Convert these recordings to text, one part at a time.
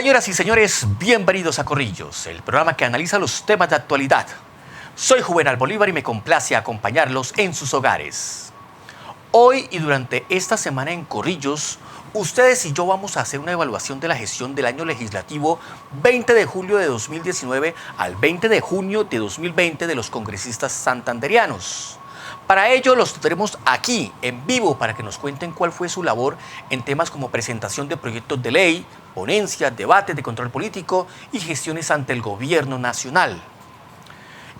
Señoras y señores, bienvenidos a Corrillos, el programa que analiza los temas de actualidad. Soy Juvenal Bolívar y me complace acompañarlos en sus hogares. Hoy y durante esta semana en Corrillos, ustedes y yo vamos a hacer una evaluación de la gestión del año legislativo 20 de julio de 2019 al 20 de junio de 2020 de los congresistas santanderianos. Para ello los tendremos aquí, en vivo, para que nos cuenten cuál fue su labor en temas como presentación de proyectos de ley, ponencias, debates de control político y gestiones ante el gobierno nacional.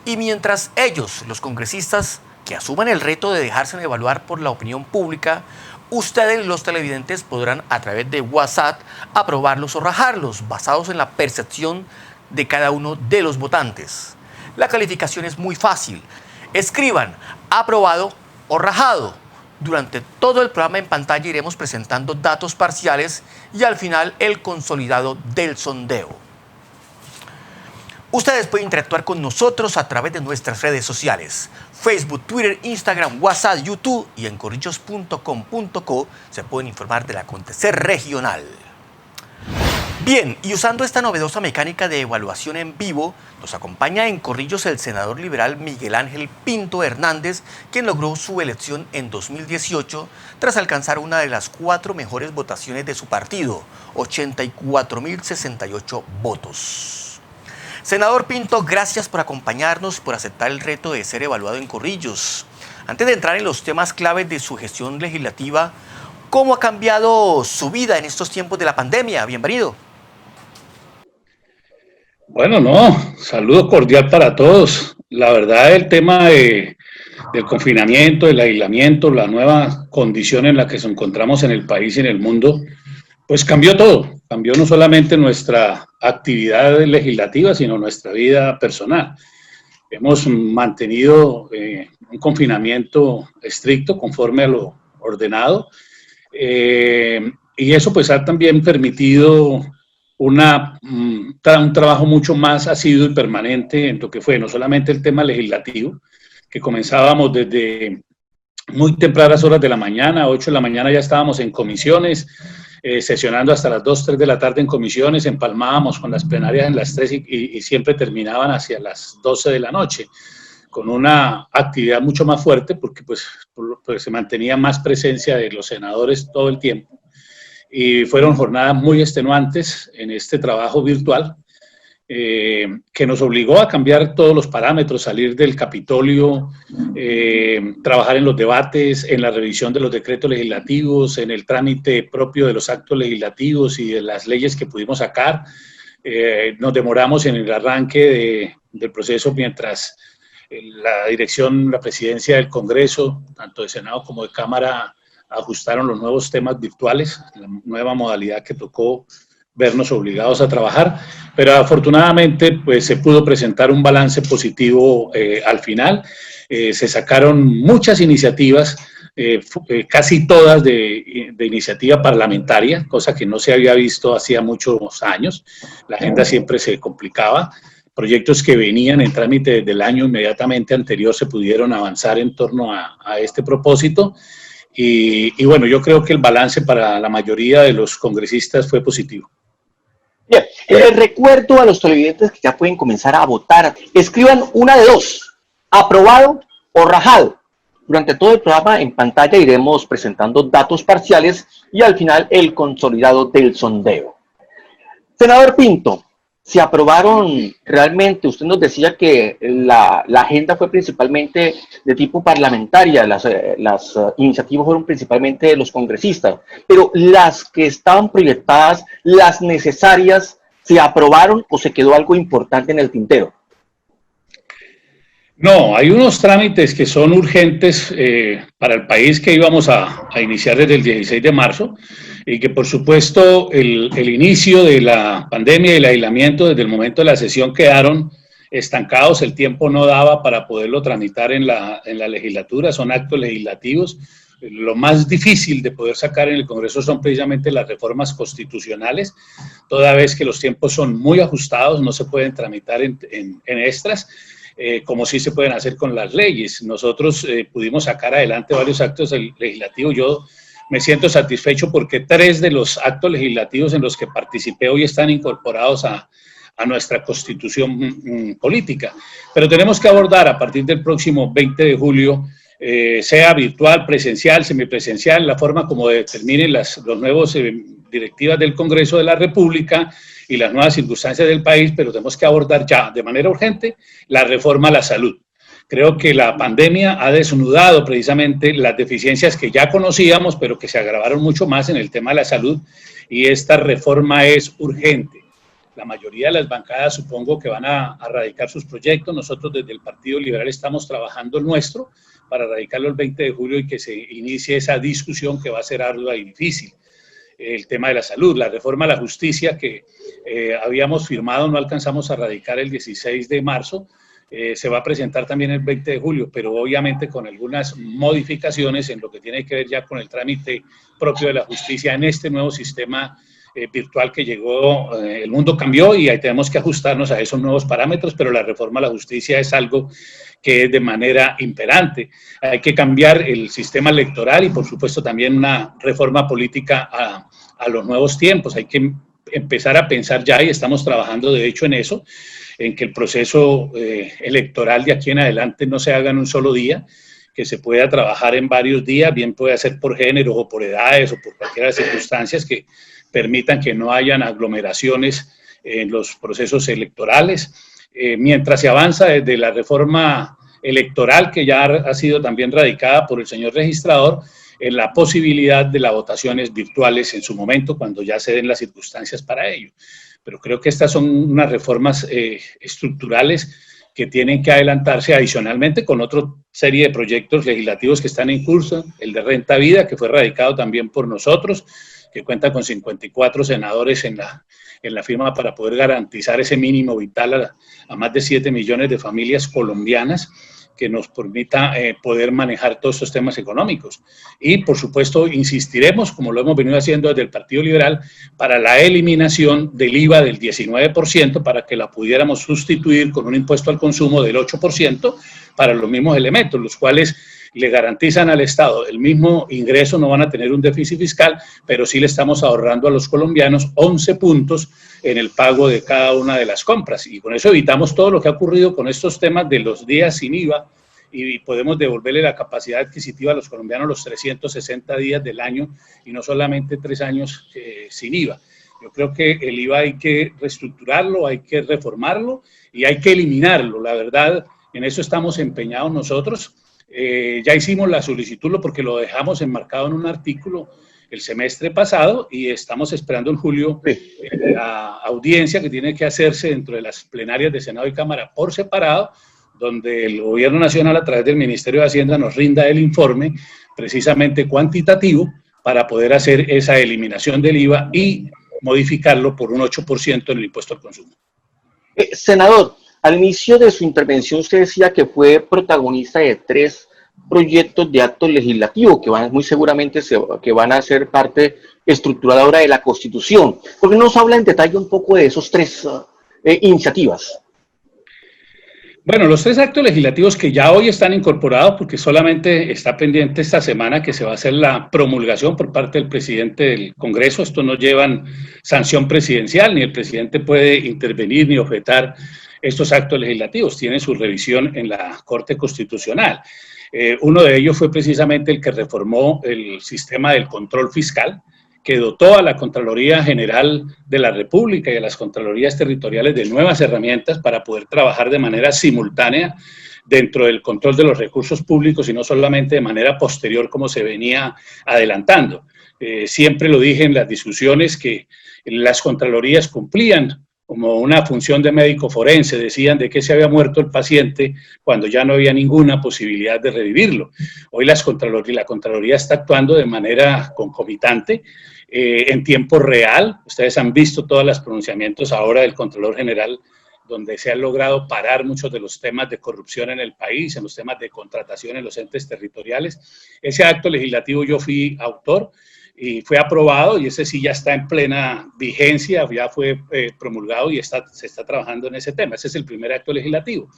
Y mientras ellos, los congresistas, que asuman el reto de dejarse evaluar por la opinión pública, ustedes, los televidentes, podrán a través de WhatsApp aprobarlos o rajarlos, basados en la percepción de cada uno de los votantes. La calificación es muy fácil. Escriban aprobado o rajado. Durante todo el programa en pantalla iremos presentando datos parciales y al final el consolidado del sondeo. Ustedes pueden interactuar con nosotros a través de nuestras redes sociales: Facebook, Twitter, Instagram, WhatsApp, YouTube, y en corrillos.com.co se pueden informar del acontecer regional. Bien, y usando esta novedosa mecánica de evaluación en vivo, nos acompaña en Corrillos el senador liberal Miguel Ángel Pinto Hernández, quien logró su elección en 2018 tras alcanzar una de las 4 mejores votaciones de su partido, 84.068 votos. Senador Pinto, gracias por acompañarnos, por aceptar el reto de ser evaluado en Corrillos. Antes de entrar en los temas claves de su gestión legislativa, ¿cómo ha cambiado su vida en estos tiempos de la pandemia? Bienvenido. Bueno, no, saludo cordial para todos. La verdad, el tema del confinamiento, del aislamiento, la nueva condición en la que nos encontramos en el país y en el mundo, pues cambió todo. Cambió no solamente nuestra actividad legislativa, sino nuestra vida personal. Hemos mantenido un confinamiento estricto conforme a lo ordenado, y eso pues ha también permitido un trabajo mucho más asiduo y permanente en lo que fue no solamente el tema legislativo, que comenzábamos desde muy tempranas horas de la mañana, 8 de la mañana ya estábamos en comisiones, sesionando hasta las 2, 3 de la tarde en comisiones, empalmábamos con las plenarias en las 3 y siempre terminaban hacia las 12 de la noche, con una actividad mucho más fuerte porque pues se mantenía más presencia de los senadores todo el tiempo. Y fueron jornadas muy extenuantes en este trabajo virtual, que nos obligó a cambiar todos los parámetros, salir del Capitolio, trabajar en los debates, en la revisión de los decretos legislativos, en el trámite propio de los actos legislativos y de las leyes que pudimos sacar. Nos demoramos en el arranque del proceso mientras la dirección, la presidencia del Congreso, tanto de Senado como de Cámara, ajustaron los nuevos temas virtuales, la nueva modalidad que tocó vernos obligados a trabajar, pero afortunadamente pues se pudo presentar un balance positivo al final. Se sacaron muchas iniciativas, casi todas de iniciativa parlamentaria, cosa que no se había visto hacía muchos años. La agenda siempre se complicaba. Proyectos que venían en trámite desde el año inmediatamente anterior se pudieron avanzar en torno a este propósito. Y bueno, yo creo que el balance para la mayoría de los congresistas fue positivo. Bien, les recuerdo a los televidentes que ya pueden comenzar a votar. Escriban una de dos: aprobado o rajado. Durante todo el programa en pantalla iremos presentando datos parciales y al final el consolidado del sondeo. Senador Pinto, ¿se aprobaron realmente? Usted nos decía que la agenda fue principalmente de tipo parlamentaria, las iniciativas fueron principalmente de los congresistas, pero las que estaban proyectadas, las necesarias, ¿se aprobaron o se quedó algo importante en el tintero? No, hay unos trámites que son urgentes para el país que íbamos a iniciar desde el 16 de marzo y que por supuesto el inicio de la pandemia y el aislamiento desde el momento de la sesión quedaron estancados, el tiempo no daba para poderlo tramitar en la legislatura, son actos legislativos. Lo más difícil de poder sacar en el Congreso son precisamente las reformas constitucionales, toda vez que los tiempos son muy ajustados, no se pueden tramitar en extras. Como sí se pueden hacer con las leyes. Nosotros pudimos sacar adelante varios actos legislativos. Yo Me siento satisfecho porque 3 de los actos legislativos en los que participé hoy están incorporados a nuestra constitución política. Pero tenemos que abordar a partir del próximo 20 de julio, sea virtual, presencial, semipresencial, la forma como determinen los nuevos directivas del Congreso de la República y las nuevas circunstancias del país, pero tenemos que abordar ya de manera urgente la reforma a la salud. Creo que la pandemia ha desnudado precisamente las deficiencias que ya conocíamos, pero que se agravaron mucho más en el tema de la salud, y esta reforma es urgente. La mayoría de las bancadas supongo que van a radicar sus proyectos. Nosotros desde el Partido Liberal estamos trabajando el nuestro para radicarlo el 20 de julio y que se inicie esa discusión que va a ser ardua y difícil. El tema de la salud, la reforma a la justicia que habíamos firmado, no alcanzamos a radicar el 16 de marzo, se va a presentar también el 20 de julio, pero obviamente con algunas modificaciones en lo que tiene que ver ya con el trámite propio de la justicia en este nuevo sistema virtual que llegó. El mundo cambió y ahí tenemos que ajustarnos a esos nuevos parámetros, pero la reforma a la justicia es algo que es de manera imperante. Hay que cambiar el sistema electoral y por supuesto también una reforma política a los nuevos tiempos. Hay que empezar a pensar ya, y estamos trabajando de hecho en eso, en que el proceso electoral de aquí en adelante no se haga en un solo día, que se pueda trabajar en varios días, bien puede ser por género o por edades o por cualquiera de las circunstancias que permitan que no hayan aglomeraciones en los procesos electorales. Mientras se avanza desde la reforma electoral, que ya ha sido también radicada por el señor registrador, en la posibilidad de las votaciones virtuales en su momento, cuando ya se den las circunstancias para ello. Pero creo que estas son unas reformas estructurales que tienen que adelantarse adicionalmente con otra serie de proyectos legislativos que están en curso, el de Renta Vida, que fue radicado también por nosotros, que cuenta con 54 senadores en la firma para poder garantizar ese mínimo vital a más de 7 millones de familias colombianas, que nos permita poder manejar todos estos temas económicos. Y, por supuesto, insistiremos, como lo hemos venido haciendo desde el Partido Liberal, para la eliminación del IVA del 19%, para que la pudiéramos sustituir con un impuesto al consumo del 8% para los mismos elementos, los cuales le garantizan al Estado el mismo ingreso, no van a tener un déficit fiscal, pero sí le estamos ahorrando a los colombianos 11 puntos en el pago de cada una de las compras. Y con eso evitamos todo lo que ha ocurrido con estos temas de los días sin IVA y podemos devolverle la capacidad adquisitiva a los colombianos los 360 días del año y no solamente 3 años sin IVA. Yo creo que el IVA hay que reestructurarlo, hay que reformarlo y hay que eliminarlo. La verdad, en eso estamos empeñados nosotros. Ya hicimos la solicitud porque lo dejamos enmarcado en un artículo el semestre pasado y estamos esperando en julio la audiencia que tiene que hacerse dentro de las plenarias de Senado y Cámara por separado, donde el Gobierno Nacional a través del Ministerio de Hacienda nos rinda el informe precisamente cuantitativo para poder hacer esa eliminación del IVA y modificarlo por un 8% en el impuesto al consumo. Senador, al inicio de su intervención usted decía que fue protagonista de 3 proyectos de actos legislativos que muy seguramente que van a ser parte estructuradora de la Constitución. ¿Por qué no nos habla en detalle un poco de esos 3 iniciativas? Bueno, los 3 actos legislativos que ya hoy están incorporados, porque solamente está pendiente esta semana que se va a hacer la promulgación por parte del presidente del Congreso. Estos no llevan sanción presidencial, ni el presidente puede intervenir ni objetar estos actos legislativos, tienen su revisión en la Corte Constitucional. Uno de ellos fue precisamente el que reformó el sistema del control fiscal, que dotó a la Contraloría General de la República y a las Contralorías Territoriales de nuevas herramientas para poder trabajar de manera simultánea dentro del control de los recursos públicos y no solamente de manera posterior como se venía adelantando. Siempre lo dije en las discusiones que las Contralorías cumplían como una función de médico forense, decían de qué se había muerto el paciente cuando ya no había ninguna posibilidad de revivirlo. Hoy la Contraloría está actuando de manera concomitante, en tiempo real. Ustedes han visto todos los pronunciamientos ahora del Contralor General, donde se han logrado parar muchos de los temas de corrupción en el país, en los temas de contratación en los entes territoriales. Ese acto legislativo yo fui autor, y fue aprobado y ese sí ya está en plena vigencia, ya fue promulgado y se está trabajando en ese tema. Ese es el primer acto legislativo.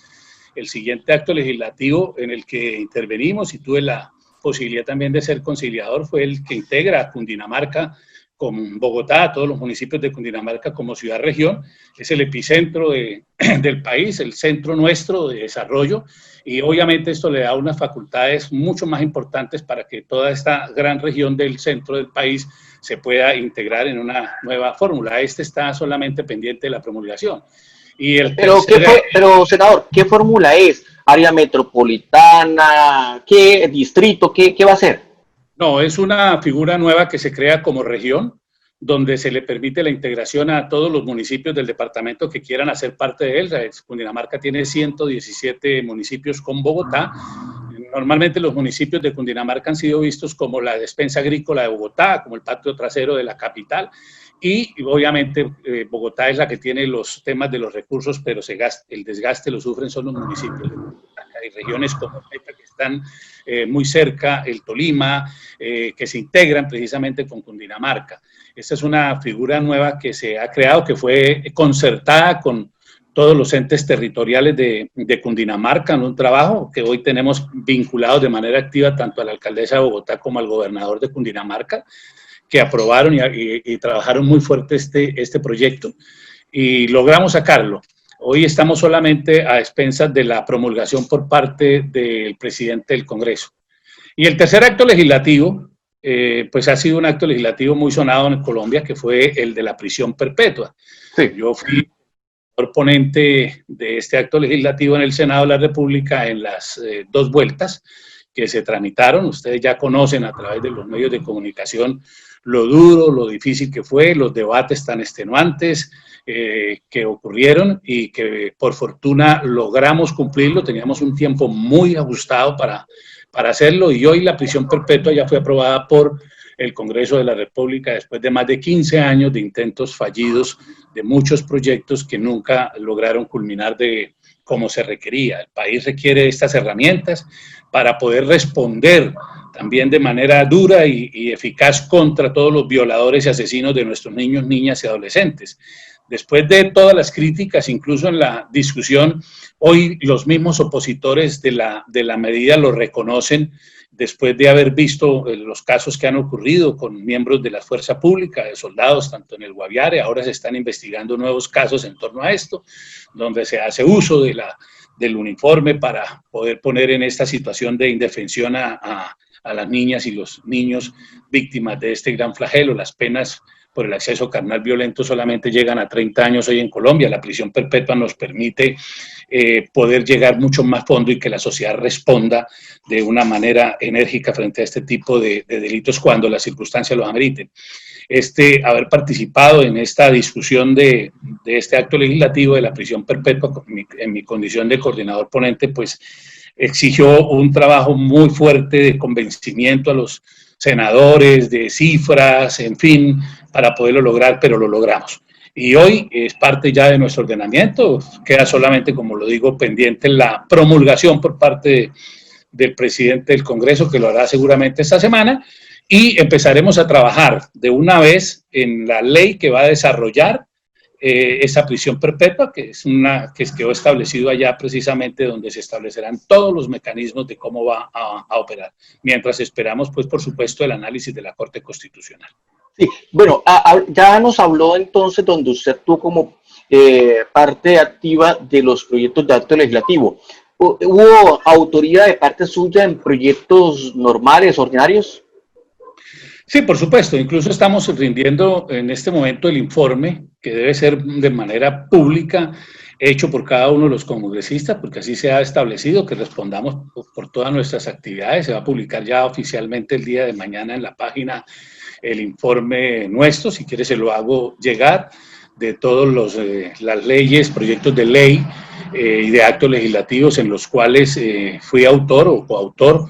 El siguiente acto legislativo en el que intervenimos y tuve la posibilidad también de ser conciliador, fue el que integra a Cundinamarca con Bogotá, a todos los municipios de Cundinamarca como ciudad-región. Es el epicentro del país, el centro nuestro de desarrollo, y obviamente esto le da unas facultades mucho más importantes para que toda esta gran región del centro del país se pueda integrar en una nueva fórmula. Este está solamente pendiente de la promulgación. Y el pero, senador, ¿qué fórmula es? ¿Área metropolitana? ¿Qué distrito? ¿Qué va a ser? No, es una figura nueva que se crea como región, donde se le permite la integración a todos los municipios del departamento que quieran hacer parte de él. Cundinamarca tiene 117 municipios con Bogotá. Normalmente los municipios de Cundinamarca han sido vistos como la despensa agrícola de Bogotá, como el patio trasero de la capital, y obviamente Bogotá es la que tiene los temas de los recursos, pero el desgaste lo sufren son los municipios de Cundinamarca. Hay regiones como esta que están muy cerca, el Tolima, que se integran precisamente con Cundinamarca. Esta es una figura nueva que se ha creado, que fue concertada con todos los entes territoriales de Cundinamarca en un trabajo que hoy tenemos vinculados de manera activa tanto a la alcaldesa de Bogotá como al gobernador de Cundinamarca, que aprobaron y trabajaron muy fuerte este proyecto y logramos sacarlo. Hoy estamos solamente a expensas de la promulgación por parte del presidente del Congreso. Y el tercer acto legislativo, pues ha sido un acto legislativo muy sonado en Colombia, que fue el de la prisión perpetua. Sí. Yo fui ponente de este acto legislativo en el Senado de la República en las 2 vueltas que se tramitaron. Ustedes ya conocen a través de los medios de comunicación lo duro, lo difícil que fue, los debates tan extenuantes que ocurrieron y que por fortuna logramos cumplirlo. Teníamos un tiempo muy ajustado para hacerlo y hoy la prisión perpetua ya fue aprobada por el Congreso de la República después de más de 15 años de intentos fallidos, de muchos proyectos que nunca lograron culminar de como se requería. El país requiere estas herramientas para poder responder también de manera dura y eficaz contra todos los violadores y asesinos de nuestros niños, niñas y adolescentes. Después de todas las críticas, incluso en la discusión, hoy los mismos opositores de la medida lo reconocen después de haber visto los casos que han ocurrido con miembros de la fuerza pública, de soldados, tanto en el Guaviare. Ahora se están investigando nuevos casos en torno a esto, donde se hace uso del uniforme para poder poner en esta situación de indefensión a las niñas y los niños víctimas de este gran flagelo. Las penas por el acceso carnal violento solamente llegan a 30 años hoy en Colombia. La prisión perpetua nos permite poder llegar mucho más fondo y que la sociedad responda de una manera enérgica frente a este tipo de delitos cuando las circunstancias lo ameriten. Haber participado en esta discusión de este acto legislativo de la prisión perpetua en mi condición de coordinador ponente, pues exigió un trabajo muy fuerte de convencimiento a los senadores, de cifras, en fin, para poderlo lograr, pero lo logramos. Y hoy es parte ya de nuestro ordenamiento, queda solamente, como lo digo, pendiente la promulgación por parte del presidente del Congreso, que lo hará seguramente esta semana, y empezaremos a trabajar de una vez en la ley que va a desarrollar esa prisión perpetua, que quedó establecido allá precisamente donde se establecerán todos los mecanismos de cómo va a operar, mientras esperamos, pues, por supuesto, el análisis de la Corte Constitucional. Sí, bueno, ya nos habló entonces donde usted tuvo como parte activa de los proyectos de acto legislativo. ¿Hubo autoría de parte suya en proyectos normales, ordinarios? Sí, por supuesto. Incluso estamos rindiendo en este momento el informe que debe ser de manera pública, hecho por cada uno de los congresistas, porque así se ha establecido que respondamos por todas nuestras actividades. Se va a publicar ya oficialmente el día de mañana en la página el informe nuestro. Si quiere se lo hago llegar, de todas las leyes, proyectos de ley y de actos legislativos en los cuales fui autor o coautor,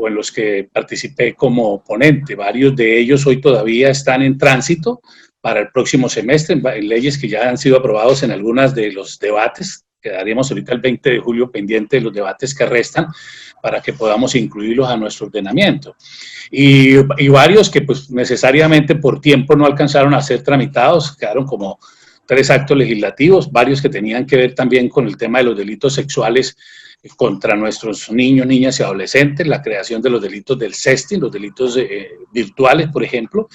o en los que participé como ponente. Varios de ellos hoy todavía están en tránsito para el próximo semestre, en leyes que ya han sido aprobados en algunas de los debates. Quedaríamos ahorita el 20 de julio pendiente de los debates que restan para que podamos incluirlos a nuestro ordenamiento. Y varios que pues necesariamente por tiempo no alcanzaron a ser tramitados, quedaron como 3 actos legislativos, varios que tenían que ver también con el tema de los delitos sexuales contra nuestros niños, niñas y adolescentes, la creación de los delitos del sexting, los delitos virtuales, por ejemplo,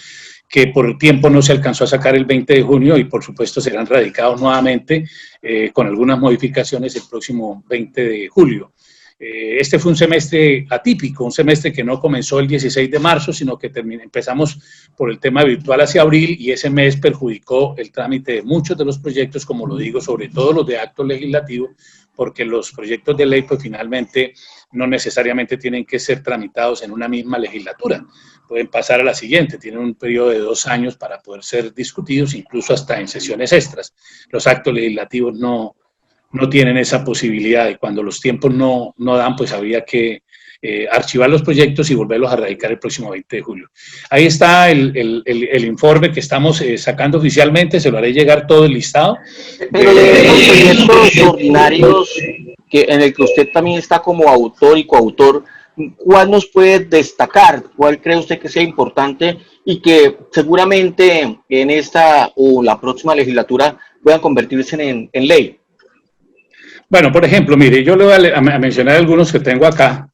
que por tiempo no se alcanzó a sacar el 20 de junio y por supuesto serán radicados nuevamente con algunas modificaciones el próximo 20 de julio. Este fue un semestre atípico, un semestre que no comenzó el 16 de marzo, sino que empezamos por el tema virtual hacia abril y ese mes perjudicó el trámite de muchos de los proyectos, como lo digo, sobre todo los de acto legislativo, porque los proyectos de ley pues finalmente no necesariamente tienen que ser tramitados en una misma legislatura, pueden pasar a la siguiente, tienen un periodo de 2 años para poder ser discutidos, incluso hasta en sesiones extras. Los actos legislativos no tienen esa posibilidad y cuando los tiempos no dan, pues habría que archivar los proyectos y volverlos a radicar el próximo 20 de julio. Ahí está el informe que estamos sacando oficialmente, se lo haré llegar todo el listado. Pero de los proyectos ordinarios en el que usted también está como autor y coautor, ¿cuál nos puede destacar? ¿Cuál cree usted que sea importante y que seguramente en esta o la próxima legislatura puedan convertirse en ley? Bueno, por ejemplo, mire, yo le voy a mencionar algunos que tengo acá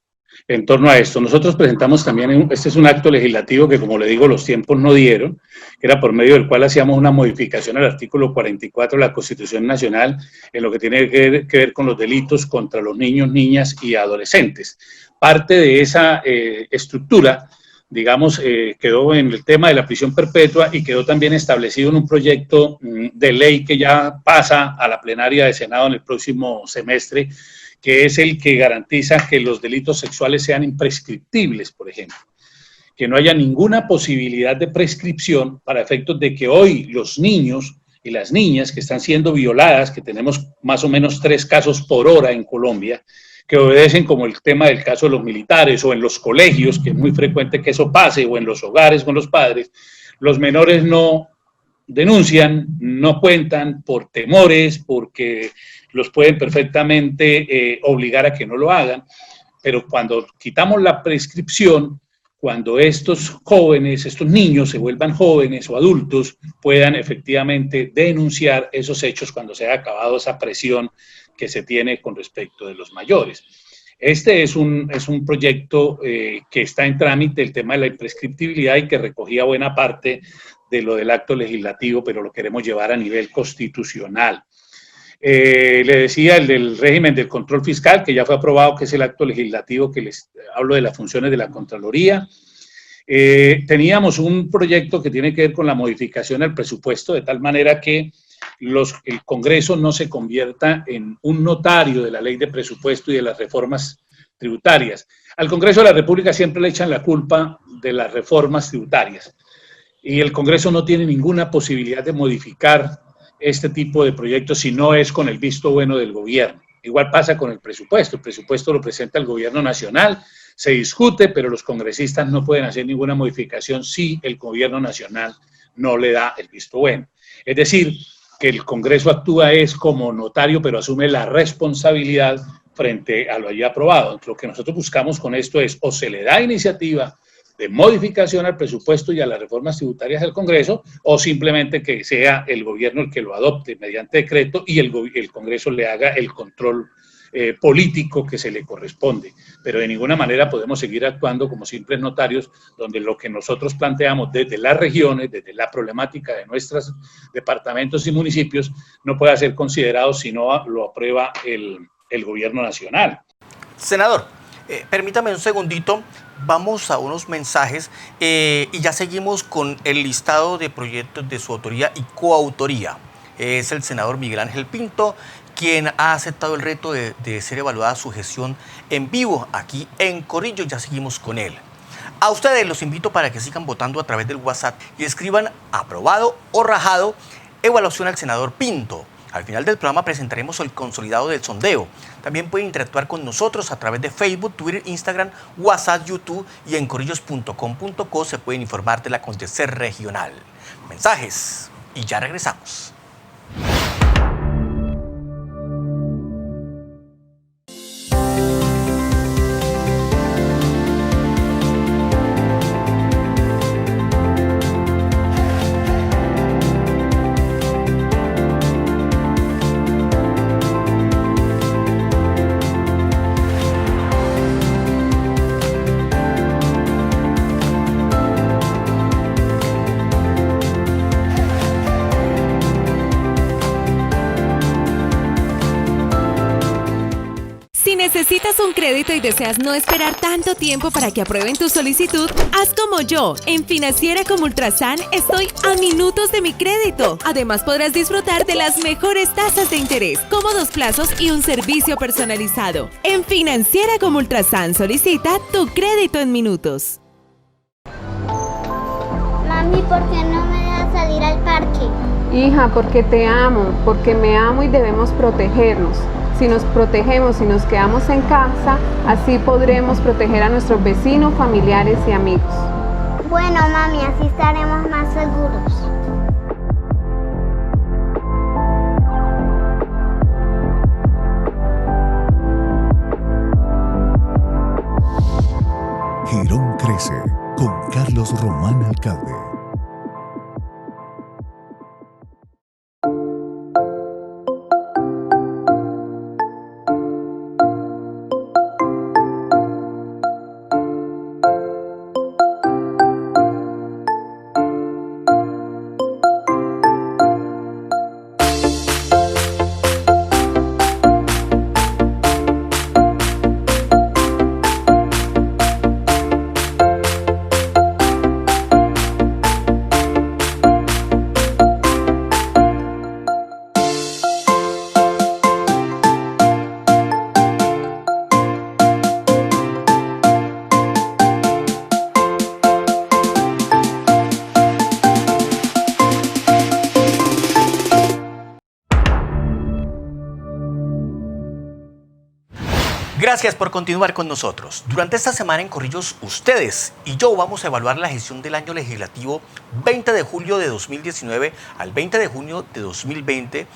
en torno a esto. Nosotros presentamos también, este es un acto legislativo que, como le digo, los tiempos no dieron, que era por medio del cual hacíamos una modificación al artículo 44 de la Constitución Nacional en lo que tiene que ver con los delitos contra los niños, niñas y adolescentes. Parte de esa estructura, digamos, quedó en el tema de la prisión perpetua y quedó también establecido en un proyecto de ley que ya pasa a la plenaria de Senado en el próximo semestre, que es el que garantiza que los delitos sexuales sean imprescriptibles, por ejemplo. Que no haya ninguna posibilidad de prescripción para efectos de que hoy los niños y las niñas que están siendo violadas, que tenemos más o menos 3 casos por hora en Colombia, que obedecen como el tema del caso de los militares o en los colegios, que es muy frecuente que eso pase, o en los hogares con los padres, los menores no denuncian, no cuentan por temores, porque los pueden perfectamente obligar a que no lo hagan, pero cuando quitamos la prescripción, cuando estos jóvenes, estos niños se vuelvan jóvenes o adultos, puedan efectivamente denunciar esos hechos cuando se haya acabado esa presión que se tiene con respecto de los mayores. Este es un proyecto que está en trámite, el tema de la imprescriptibilidad y que recogía buena parte de lo del acto legislativo, pero lo queremos llevar a nivel constitucional. Le decía el del régimen del control fiscal, que ya fue aprobado, que es el acto legislativo que les hablo de las funciones de la Contraloría. Teníamos un proyecto que tiene que ver con la modificación del presupuesto, de tal manera que el Congreso no se convierta en un notario de la ley de presupuesto y de las reformas tributarias. Al Congreso de la República siempre le echan la culpa de las reformas tributarias y el Congreso no tiene ninguna posibilidad de modificar este tipo de proyectos si no es con el visto bueno del gobierno. Igual pasa con el presupuesto lo presenta el gobierno nacional, se discute, pero los congresistas no pueden hacer ninguna modificación si el gobierno nacional no le da el visto bueno. Es decir, que el Congreso actúa es como notario, pero asume la responsabilidad frente a lo ya aprobado. Lo que nosotros buscamos con esto es o se le da iniciativa de modificación al presupuesto y a las reformas tributarias del Congreso, o simplemente que sea el gobierno el que lo adopte mediante decreto y el Congreso le haga el control político que se le corresponde. Pero de ninguna manera podemos seguir actuando como simples notarios, donde lo que nosotros planteamos desde las regiones, desde la problemática de nuestros departamentos y municipios, no pueda ser considerado si no lo aprueba el gobierno nacional. Senador, permítame un segundito, vamos a unos mensajes y ya seguimos con el listado de proyectos de su autoría y coautoría. Es el senador Miguel Ángel Pinto, quien ha aceptado el reto de ser evaluada su gestión en vivo aquí en Corillo. Ya seguimos con él. A ustedes los invito para que sigan votando a través del WhatsApp y escriban aprobado o rajado, evaluación al senador Pinto. Al final del programa presentaremos el consolidado del sondeo. También pueden interactuar con nosotros a través de Facebook, Twitter, Instagram, WhatsApp, YouTube y en corillos.com.co se pueden informar del acontecer regional. Mensajes y ya regresamos. necesitas un crédito y deseas no esperar tanto tiempo para que aprueben tu solicitud, haz como yo. En Financiera como Ultrasan estoy a minutos de mi crédito. Además podrás disfrutar de las mejores tasas de interés, cómodos plazos y un servicio personalizado. En Financiera como Ultrasan solicita tu crédito en minutos. Mami, ¿por qué no me dejas salir al parque? Hija, porque te amo, porque me amo y debemos protegernos. Si nos protegemos y nos quedamos en casa, así podremos proteger a nuestros vecinos, familiares y amigos. Bueno, mami, así estaremos más seguros. Girón crece con Carlos Román Alcalde. Gracias por continuar con nosotros. Durante esta semana en Corrillos, ustedes y yo vamos a evaluar la gestión del año legislativo 20 de julio de 2019 al 20 de junio de 2020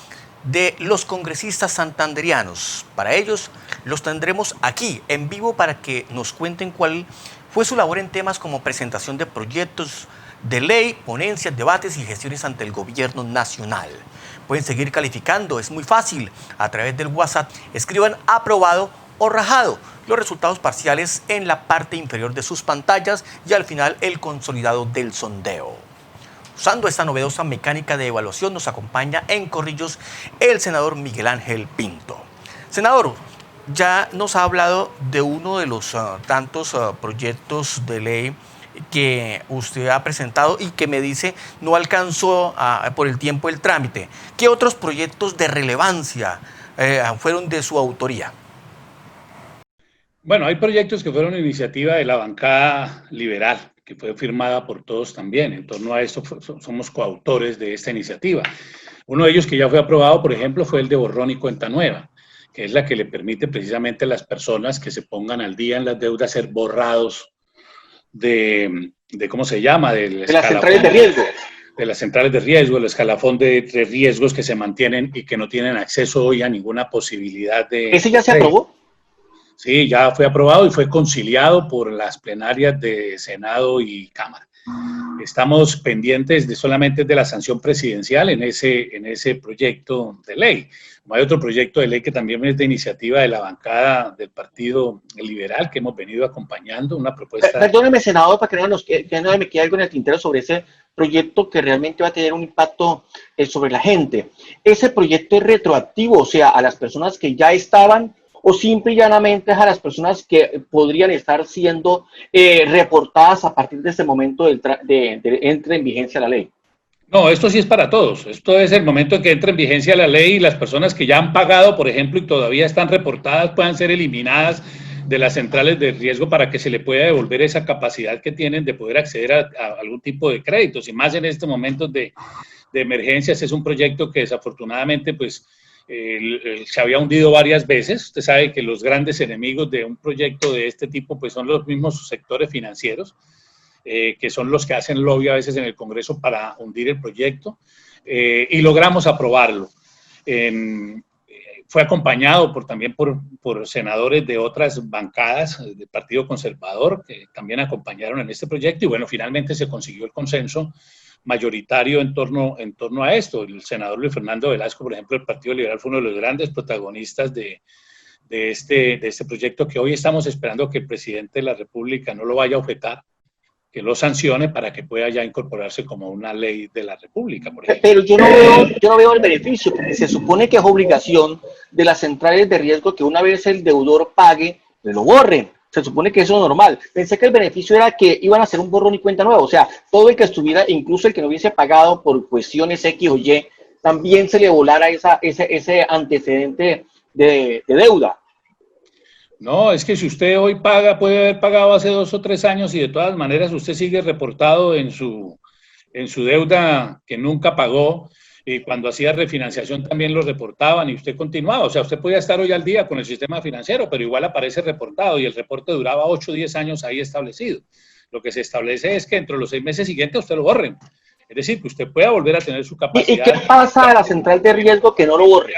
de los congresistas santanderianos. Para ellos los tendremos aquí en vivo para que nos cuenten cuál fue su labor en temas como presentación de proyectos de ley, ponencias, debates y gestiones ante el gobierno nacional. Pueden seguir calificando, es muy fácil. A través del WhatsApp escriban aprobado o rajado los resultados parciales en la parte inferior de sus pantallas y al final el consolidado del sondeo. Usando esta novedosa mecánica de evaluación nos acompaña en Corrillos el senador Miguel Ángel Pinto. Senador, ya nos ha hablado de uno de los tantos proyectos de ley que usted ha presentado y que me dice no alcanzó por el tiempo el trámite. ¿Qué otros proyectos de relevancia fueron de su autoría? Bueno, hay proyectos que fueron iniciativa de la bancada liberal, que fue firmada por todos también. En torno a esto somos coautores de esta iniciativa. Uno de ellos que ya fue aprobado, por ejemplo, fue el de borrón y cuenta nueva, que es la que le permite precisamente a las personas que se pongan al día en las deudas ser borrados de ¿cómo se llama? De las centrales de riesgo. De las centrales de riesgo, el escalafón de riesgos que se mantienen y que no tienen acceso hoy a ninguna posibilidad de... ¿Ese ya se aprobó? Sí, ya fue aprobado y fue conciliado por las plenarias de Senado y Cámara. Estamos pendientes solamente de la sanción presidencial en ese proyecto de ley. Hay otro proyecto de ley que también es de iniciativa de la bancada del Partido Liberal que hemos venido acompañando, una propuesta... Perdóneme, senador, para que no me quede algo en el tintero sobre ese proyecto que realmente va a tener un impacto sobre la gente. ¿Ese proyecto es retroactivo, o sea, a las personas que ya estaban, o simple y llanamente es a las personas que podrían estar siendo reportadas a partir de ese momento de entre en vigencia la ley? No, esto sí es para todos. Esto es el momento en que entra en vigencia la ley y las personas que ya han pagado, por ejemplo, y todavía están reportadas, puedan ser eliminadas de las centrales de riesgo para que se le pueda devolver esa capacidad que tienen de poder acceder a algún tipo de créditos. Y más en estos momentos de emergencias, es un proyecto que desafortunadamente, pues, se había hundido varias veces. Usted sabe que los grandes enemigos de un proyecto de este tipo pues son los mismos sectores financieros, que son los que hacen lobby a veces en el Congreso para hundir el proyecto, y logramos aprobarlo. Fue acompañado también por senadores de otras bancadas del Partido Conservador que también acompañaron en este proyecto y bueno, finalmente se consiguió el consenso mayoritario en torno a esto. El senador Luis Fernando Velasco, por ejemplo, del Partido Liberal, fue uno de los grandes protagonistas de este proyecto que hoy estamos esperando que el presidente de la República no lo vaya a objetar, que lo sancione para que pueda ya incorporarse como una ley de la República, por ejemplo. Pero yo no veo el beneficio, porque se supone que es obligación de las centrales de riesgo que una vez el deudor pague, lo borren. Se supone que eso es normal. Pensé que el beneficio era que iban a hacer un borrón y cuenta nueva. O sea, todo el que estuviera, incluso el que no hubiese pagado por cuestiones X o Y, también se le volara ese antecedente de deuda. No, es que si usted hoy paga, puede haber pagado hace 2 o 3 años y de todas maneras usted sigue reportado en su deuda que nunca pagó, y cuando hacía refinanciación también lo reportaban y usted continuaba. O sea, usted podía estar hoy al día con el sistema financiero, pero igual aparece reportado y el reporte duraba 8 o 10 años ahí establecido. Lo que se establece es que entre los 6 meses siguientes usted lo borren. Es decir, que usted pueda volver a tener su capacidad. ¿Y qué pasa a la central de riesgo que no lo borre?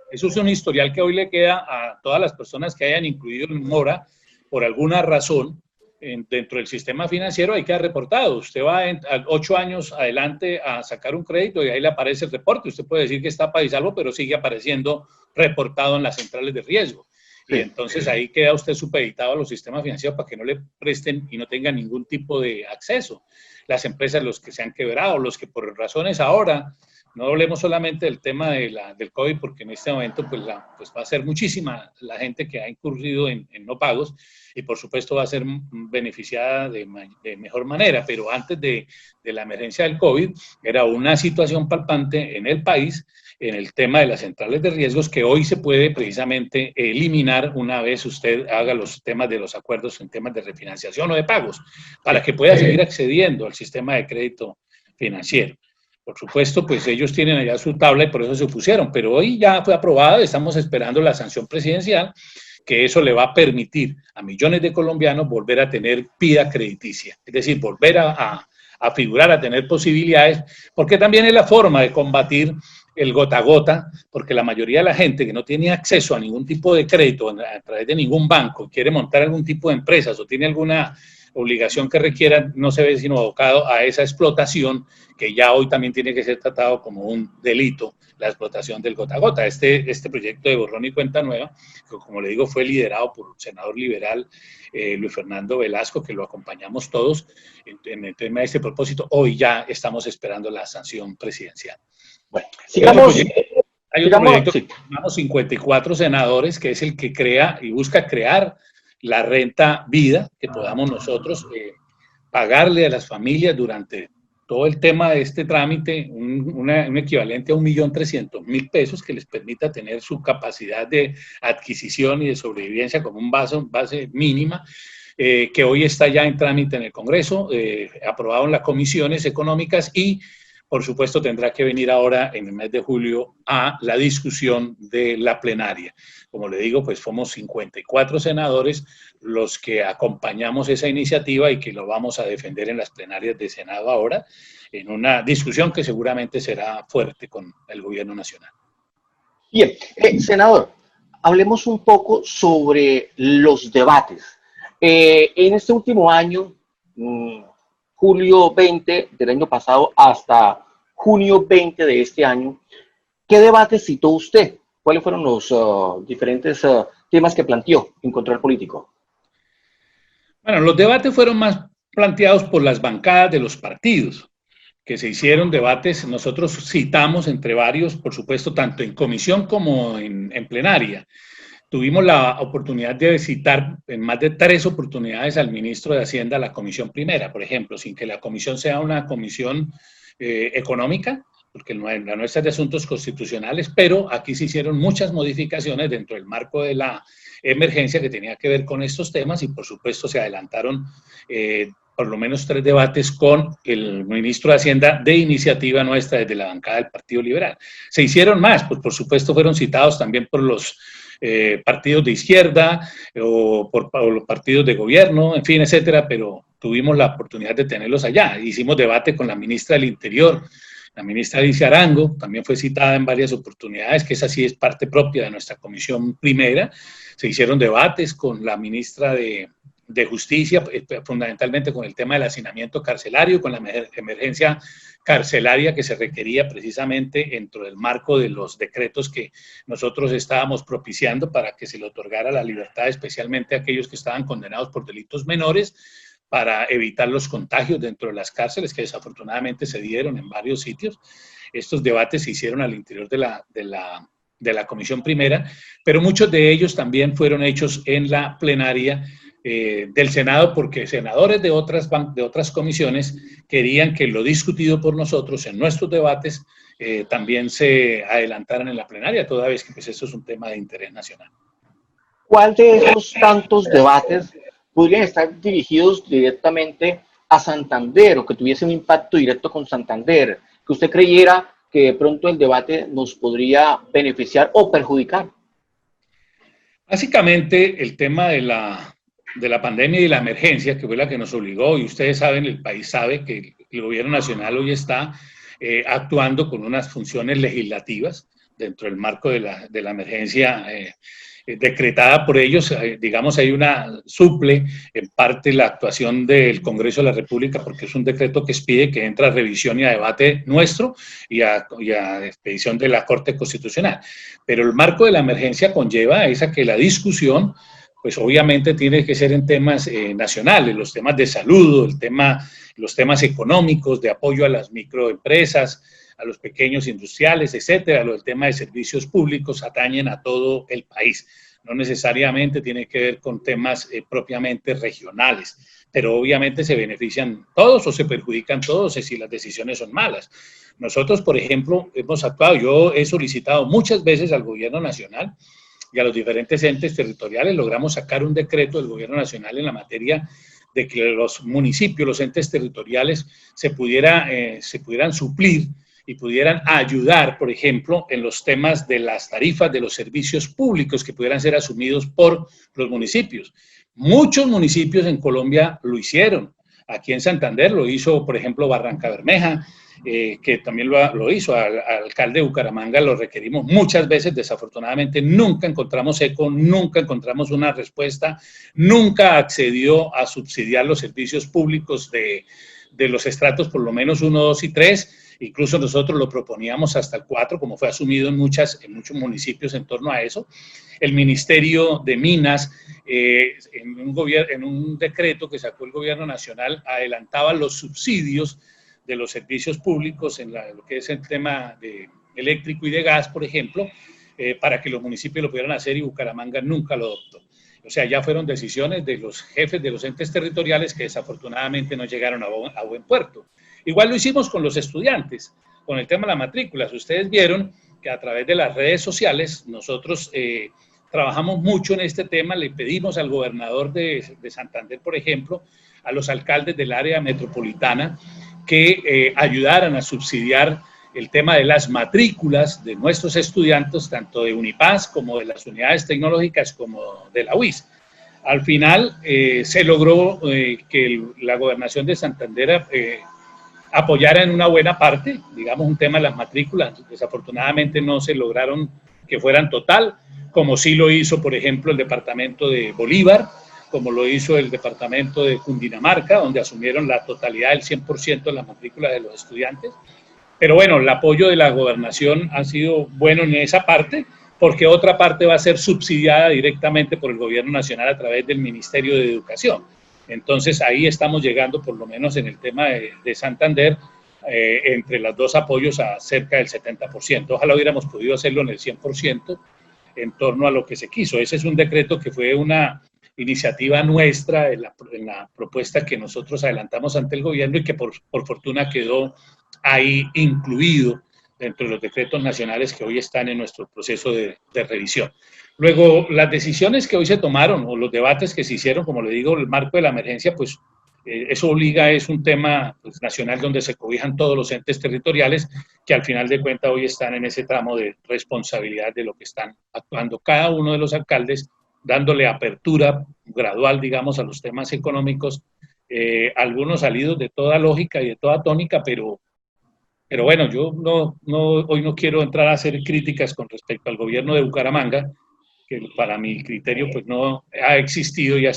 Eso es un historial que hoy le queda a todas las personas que hayan incluido en mora por alguna razón dentro del sistema financiero. Ahí queda reportado. Usted va 8 años adelante a sacar un crédito y ahí le aparece el reporte. Usted puede decir que está país salvo, pero sigue apareciendo reportado en las centrales de riesgo. Sí. Y entonces ahí queda usted supeditado a los sistemas financieros para que no le presten y no tenga ningún tipo de acceso. Las empresas, los que se han quebrado, los que por razones ahora, no hablemos solamente del tema del COVID, porque en este momento pues va a ser muchísima la gente que ha incurrido en no pagos y por supuesto va a ser beneficiada de mejor manera, pero antes de la emergencia del COVID era una situación palpante en el país en el tema de las centrales de riesgos que hoy se puede precisamente eliminar una vez usted haga los temas de los acuerdos en temas de refinanciación o de pagos, para que pueda seguir accediendo al sistema de crédito financiero. Por supuesto, pues ellos tienen allá su tabla y por eso se opusieron, pero hoy ya fue aprobado, estamos esperando la sanción presidencial, que eso le va a permitir a millones de colombianos volver a tener vida crediticia, es decir, volver a figurar, a tener posibilidades, porque también es la forma de combatir el gota a gota, porque la mayoría de la gente que no tiene acceso a ningún tipo de crédito a través de ningún banco, quiere montar algún tipo de empresas o tiene alguna obligación que requiera, no se ve sino abocado a esa explotación que ya hoy también tiene que ser tratado como un delito, la explotación del gota a gota. Este proyecto de borrón y cuenta nueva, que como le digo fue liderado por un senador liberal, Luis Fernando Velasco, que lo acompañamos todos en el tema de este propósito. Hoy ya estamos esperando la sanción presidencial. Bueno, sigamos. Hay otro proyecto que llamamos 54 senadores, que es el que crea y busca crear la renta vida, que podamos nosotros pagarle a las familias durante todo el tema de este trámite un equivalente a 1.300.000 pesos que les permita tener su capacidad de adquisición y de sobrevivencia como un base mínima, que hoy está ya en trámite en el Congreso, aprobado en las comisiones económicas y por supuesto tendrá que venir ahora en el mes de julio a la discusión de la plenaria. Como le digo, pues somos 54 senadores los que acompañamos esa iniciativa y que lo vamos a defender en las plenarias de Senado ahora, en una discusión que seguramente será fuerte con el gobierno nacional. Bien, senador, hablemos un poco sobre los debates. En este último año, julio 20 del año pasado hasta junio 20 de este año, ¿qué debates citó usted? ¿Cuáles fueron los diferentes temas que planteó en Control Político? Bueno, los debates fueron más planteados por las bancadas de los partidos, que se hicieron debates, nosotros citamos entre varios, por supuesto, tanto en comisión como en plenaria. Tuvimos la oportunidad de citar en más de 3 oportunidades al ministro de Hacienda a la comisión primera, por ejemplo, sin que la comisión sea una comisión económica, porque la nuestra es de asuntos constitucionales, pero aquí se hicieron muchas modificaciones dentro del marco de la emergencia que tenía que ver con estos temas y por supuesto se adelantaron por lo menos 3 debates con el ministro de Hacienda de iniciativa nuestra desde la bancada del Partido Liberal. Se hicieron más, pues por supuesto fueron citados también por los partidos de izquierda o por los partidos de gobierno, en fin, etcétera, pero tuvimos la oportunidad de tenerlos allá. Hicimos debate con la ministra del Interior, la ministra Alicia Arango, también fue citada en varias oportunidades, que esa sí es parte propia de nuestra comisión primera. Se hicieron debates con la ministra de Justicia, fundamentalmente con el tema del hacinamiento carcelario, con la emergencia carcelaria que se requería precisamente dentro del marco de los decretos que nosotros estábamos propiciando para que se le otorgara la libertad, especialmente a aquellos que estaban condenados por delitos menores, para evitar los contagios dentro de las cárceles, que desafortunadamente se dieron en varios sitios. Estos debates se hicieron al interior de la Comisión Primera, pero muchos de ellos también fueron hechos en la plenaria del Senado, porque senadores de otras comisiones querían que lo discutido por nosotros en nuestros debates también se adelantaran en la plenaria, toda vez que pues, esto es un tema de interés nacional. ¿Cuál de esos tantos debates podrían estar dirigidos directamente a Santander o que tuviese un impacto directo con Santander, que usted creyera que de pronto el debate nos podría beneficiar o perjudicar? Básicamente el tema de la pandemia y la emergencia, que fue la que nos obligó, y ustedes saben, el país sabe que el gobierno nacional hoy está actuando con unas funciones legislativas dentro del marco de la emergencia decretada por ellos. Digamos, hay una suple en parte la actuación del Congreso de la República, porque es un decreto que expide que entra a revisión y a debate nuestro y a expedición de la Corte Constitucional. Pero el marco de la emergencia conlleva esa que la discusión, pues obviamente tiene que ser en temas nacionales, los temas de salud, los temas económicos, de apoyo a las microempresas, a los pequeños industriales, etcétera. El tema de servicios públicos atañen a todo el país. No necesariamente tiene que ver con temas propiamente regionales, pero obviamente se benefician todos o se perjudican todos si las decisiones son malas. Nosotros, por ejemplo, hemos actuado, yo he solicitado muchas veces al gobierno nacional y a los diferentes entes territoriales, logramos sacar un decreto del gobierno nacional en la materia de que los municipios, los entes territoriales se pudieran suplir y pudieran ayudar, por ejemplo, en los temas de las tarifas de los servicios públicos que pudieran ser asumidos por los municipios. Muchos municipios en Colombia lo hicieron. Aquí en Santander lo hizo, por ejemplo, Barranca Bermeja, que también lo hizo. Al alcalde de Bucaramanga lo requerimos muchas veces. Desafortunadamente nunca encontramos eco, nunca encontramos una respuesta, nunca accedió a subsidiar los servicios públicos de los estratos por lo menos 1, 2 y 3. Incluso nosotros lo proponíamos hasta el 4, como fue asumido en muchos municipios en torno a eso. El Ministerio de Minas, en un decreto que sacó el gobierno nacional, adelantaba los subsidios de los servicios públicos en lo que es el tema de eléctrico y de gas, por ejemplo, para que los municipios lo pudieran hacer, y Bucaramanga nunca lo adoptó. O sea, ya fueron decisiones de los jefes de los entes territoriales que desafortunadamente no llegaron a buen puerto. Igual lo hicimos con los estudiantes, con el tema de las matrículas. Ustedes vieron que a través de las redes sociales nosotros trabajamos mucho en este tema. Le pedimos al gobernador de Santander, por ejemplo, a los alcaldes del área metropolitana que ayudaran a subsidiar el tema de las matrículas de nuestros estudiantes, tanto de Unipaz como de las unidades tecnológicas como de la UIS. Al final se logró que la gobernación de Santander apoyara en una buena parte, digamos, un tema de las matrículas. Desafortunadamente no se lograron que fueran total, como sí lo hizo, por ejemplo, el departamento de Bolívar, como lo hizo el departamento de Cundinamarca, donde asumieron la totalidad del 100% de las matrículas de los estudiantes. Pero bueno, el apoyo de la gobernación ha sido bueno en esa parte, porque otra parte va a ser subsidiada directamente por el gobierno nacional a través del Ministerio de Educación. Entonces ahí estamos llegando, por lo menos en el tema de Santander, entre los dos apoyos a cerca del 70%. Ojalá hubiéramos podido hacerlo en el 100% en torno a lo que se quiso. Ese es un decreto que fue una iniciativa nuestra en la propuesta que nosotros adelantamos ante el gobierno y que por fortuna quedó ahí incluido dentro de los decretos nacionales que hoy están en nuestro proceso de revisión. Luego, las decisiones que hoy se tomaron o los debates que se hicieron, como le digo, el marco de la emergencia, pues eso obliga, es un tema pues, nacional donde se cobijan todos los entes territoriales que al final de cuentas hoy están en ese tramo de responsabilidad de lo que están actuando cada uno de los alcaldes, dándole apertura gradual, digamos, a los temas económicos, algunos salidos de toda lógica y de toda tónica, pero bueno, yo hoy no quiero entrar a hacer críticas con respecto al gobierno de Bucaramanga, que para mi criterio pues no ha existido y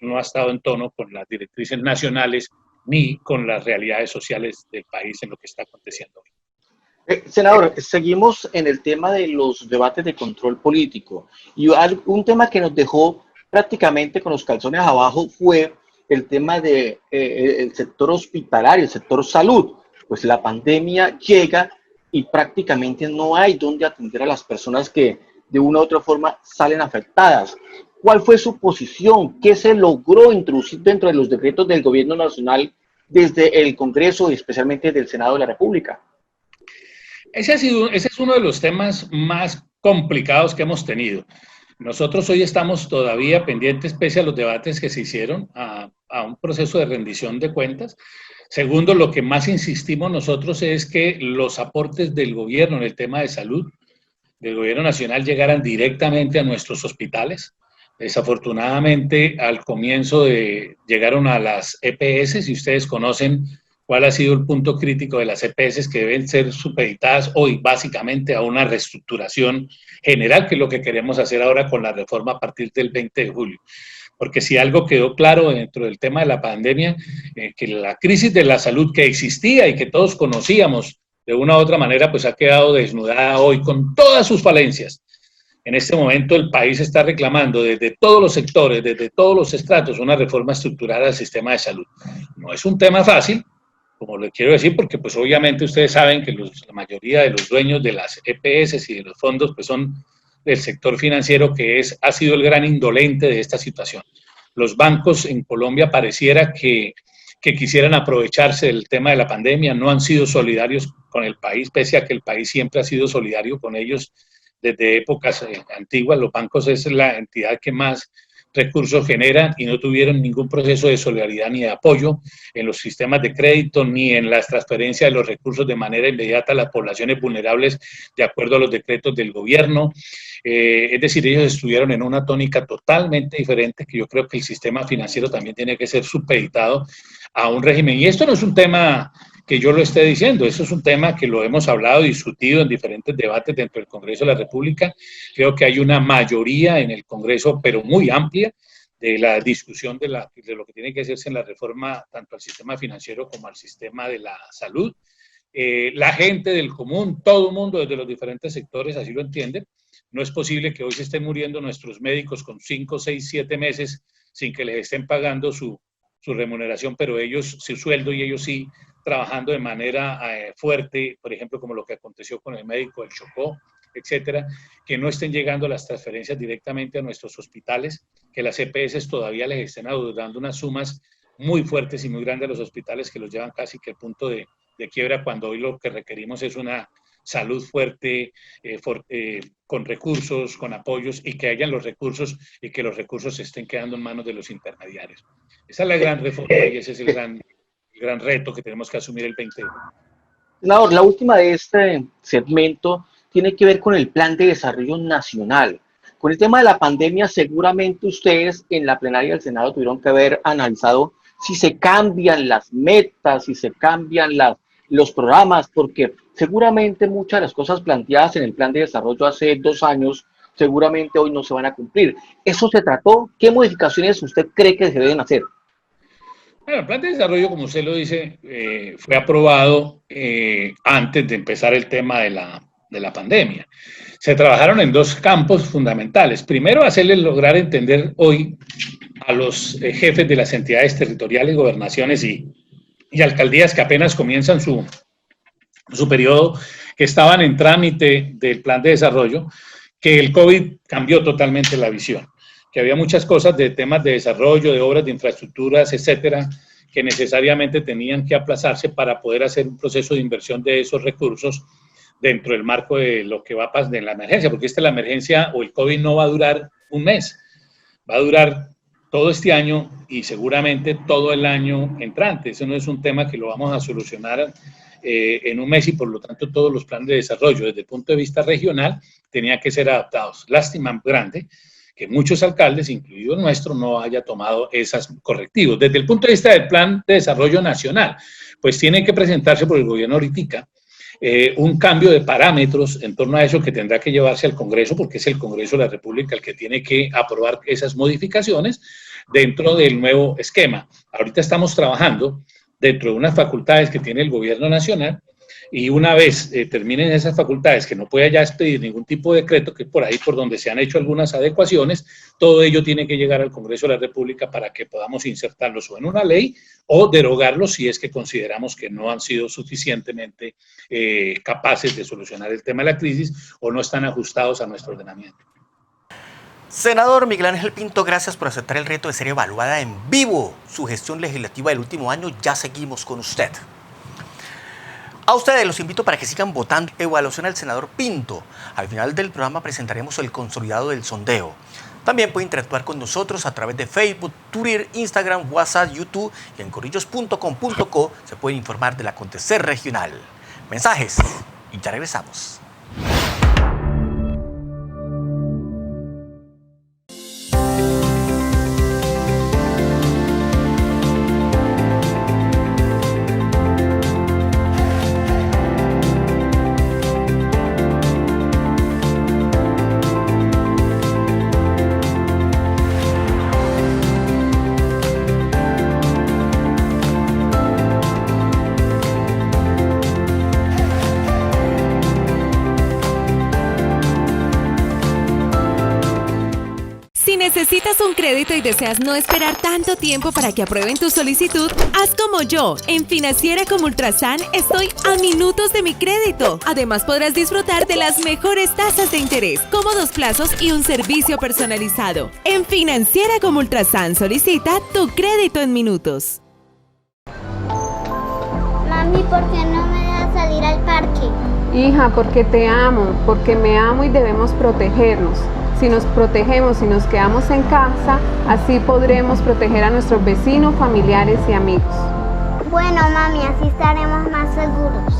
no ha estado en tono con las directrices nacionales ni con las realidades sociales del país en lo que está aconteciendo hoy. Senador, seguimos en el tema de los debates de control político, y un tema que nos dejó prácticamente con los calzones abajo fue el tema de el sector hospitalario, el sector salud. Pues la pandemia llega y prácticamente no hay donde atender a las personas que de una u otra forma salen afectadas. ¿Cuál fue su posición? ¿Qué se logró introducir dentro de los decretos del gobierno nacional desde el Congreso y especialmente del Senado de la República? Ese es uno de los temas más complicados que hemos tenido. Nosotros hoy estamos todavía pendientes, pese a los debates que se hicieron, a un proceso de rendición de cuentas. Segundo, lo que más insistimos nosotros es que los aportes del gobierno en el tema de salud, del gobierno nacional, llegaran directamente a nuestros hospitales. Desafortunadamente, al comienzo llegaron a las EPS, y ustedes conocen cuál ha sido el punto crítico de las EPS, que deben ser supeditadas hoy básicamente a una reestructuración general, que es lo que queremos hacer ahora con la reforma a partir del 20 de julio. Porque si algo quedó claro dentro del tema de la pandemia, que la crisis de la salud que existía y que todos conocíamos de una u otra manera, pues ha quedado desnudada hoy con todas sus falencias. En este momento el país está reclamando desde todos los sectores, desde todos los estratos, una reforma estructurada del sistema de salud. No es un tema fácil, como le quiero decir, porque pues obviamente ustedes saben que la mayoría de los dueños de las EPS y de los fondos pues son del sector financiero, que ha sido el gran indolente de esta situación. Los bancos en Colombia pareciera que quisieran aprovecharse del tema de la pandemia, no han sido solidarios con el país, pese a que el país siempre ha sido solidario con ellos desde épocas antiguas. Los bancos es la entidad que más recursos generan y no tuvieron ningún proceso de solidaridad ni de apoyo en los sistemas de crédito ni en las transferencias de los recursos de manera inmediata a las poblaciones vulnerables de acuerdo a los decretos del gobierno. Es decir, ellos estuvieron en una tónica totalmente diferente, que yo creo que el sistema financiero también tiene que ser supeditado a un régimen. Y esto no es un tema que yo lo esté diciendo, eso es un tema que lo hemos hablado y discutido en diferentes debates dentro del Congreso de la República. Creo que hay una mayoría en el Congreso, pero muy amplia, de la discusión de lo que tiene que hacerse en la reforma tanto al sistema financiero como al sistema de la salud. La gente del común, todo el mundo desde los diferentes sectores así lo entiende. No es posible que hoy se estén muriendo nuestros médicos con 5, 6, 7 meses sin que les estén pagando su remuneración, pero ellos, su sueldo, y ellos sí trabajando de manera fuerte, por ejemplo, como lo que aconteció con el médico del Chocó, etcétera, que no estén llegando las transferencias directamente a nuestros hospitales, que las EPS todavía les estén adeudando unas sumas muy fuertes y muy grandes a los hospitales, que los llevan casi que al punto de quiebra, cuando hoy lo que requerimos es una salud fuerte, con recursos, con apoyos, y que hayan los recursos y que los recursos se estén quedando en manos de los intermediarios. Esa es la gran reforma y ese es el gran reto que tenemos que asumir el 20 de julio. Senador, la última de este segmento tiene que ver con el Plan de Desarrollo Nacional. Con el tema de la pandemia, seguramente ustedes en la plenaria del Senado tuvieron que haber analizado si se cambian las metas, si se cambian los programas, porque seguramente muchas de las cosas planteadas en el Plan de Desarrollo hace 2 años, seguramente hoy no se van a cumplir. ¿Eso se trató? ¿Qué modificaciones usted cree que se deben hacer? Bueno, el plan de desarrollo, como usted lo dice, fue aprobado antes de empezar el tema de la pandemia. Se trabajaron en 2 campos fundamentales. Primero, hacerles lograr entender hoy a los jefes de las entidades territoriales, gobernaciones y alcaldías que apenas comienzan su periodo, que estaban en trámite del plan de desarrollo, que el COVID cambió totalmente la visión, que había muchas cosas de temas de desarrollo, de obras de infraestructuras, etcétera, que necesariamente tenían que aplazarse para poder hacer un proceso de inversión de esos recursos dentro del marco de lo que va a pasar en la emergencia, porque la emergencia o el COVID no va a durar un mes, va a durar todo este año y seguramente todo el año entrante. Eso no es un tema que lo vamos a solucionar en un mes, y por lo tanto todos los planes de desarrollo desde el punto de vista regional tenían que ser adaptados. Lástima grande que muchos alcaldes, incluido el nuestro, no haya tomado esos correctivos. Desde el punto de vista del plan de desarrollo nacional, pues tiene que presentarse por el gobierno ahorita un cambio de parámetros en torno a eso, que tendrá que llevarse al Congreso, porque es el Congreso de la República el que tiene que aprobar esas modificaciones dentro del nuevo esquema. Ahorita estamos trabajando dentro de unas facultades que tiene el gobierno nacional y una vez terminen esas facultades, que no pueda ya expedir ningún tipo de decreto, que por ahí por donde se han hecho algunas adecuaciones, todo ello tiene que llegar al Congreso de la República para que podamos insertarlos o en una ley o derogarlos si es que consideramos que no han sido suficientemente capaces de solucionar el tema de la crisis o no están ajustados a nuestro ordenamiento. Senador Miguel Ángel Pinto, gracias por aceptar el reto de ser evaluada en vivo. Su gestión legislativa del último año, ya seguimos con usted. A ustedes los invito para que sigan votando. Evaluación al senador Pinto. Al final del programa presentaremos el consolidado del sondeo. También puede interactuar con nosotros a través de Facebook, Twitter, Instagram, WhatsApp, YouTube y en corrillos.com.co se puede informar del acontecer regional. Mensajes y ya regresamos. Si necesitas un crédito y deseas no esperar tanto tiempo para que aprueben tu solicitud, haz como yo. En Financiera como Ultrasan estoy a minutos de mi crédito. Además podrás disfrutar de las mejores tasas de interés, cómodos plazos y un servicio personalizado. En Financiera como Ultrasan solicita tu crédito en minutos. Mami, ¿por qué no me dejas salir al parque? Hija, porque te amo, porque me amo y debemos protegernos. Si nos protegemos y nos quedamos en casa, así podremos proteger a nuestros vecinos, familiares y amigos. Bueno, mami, así estaremos más seguros.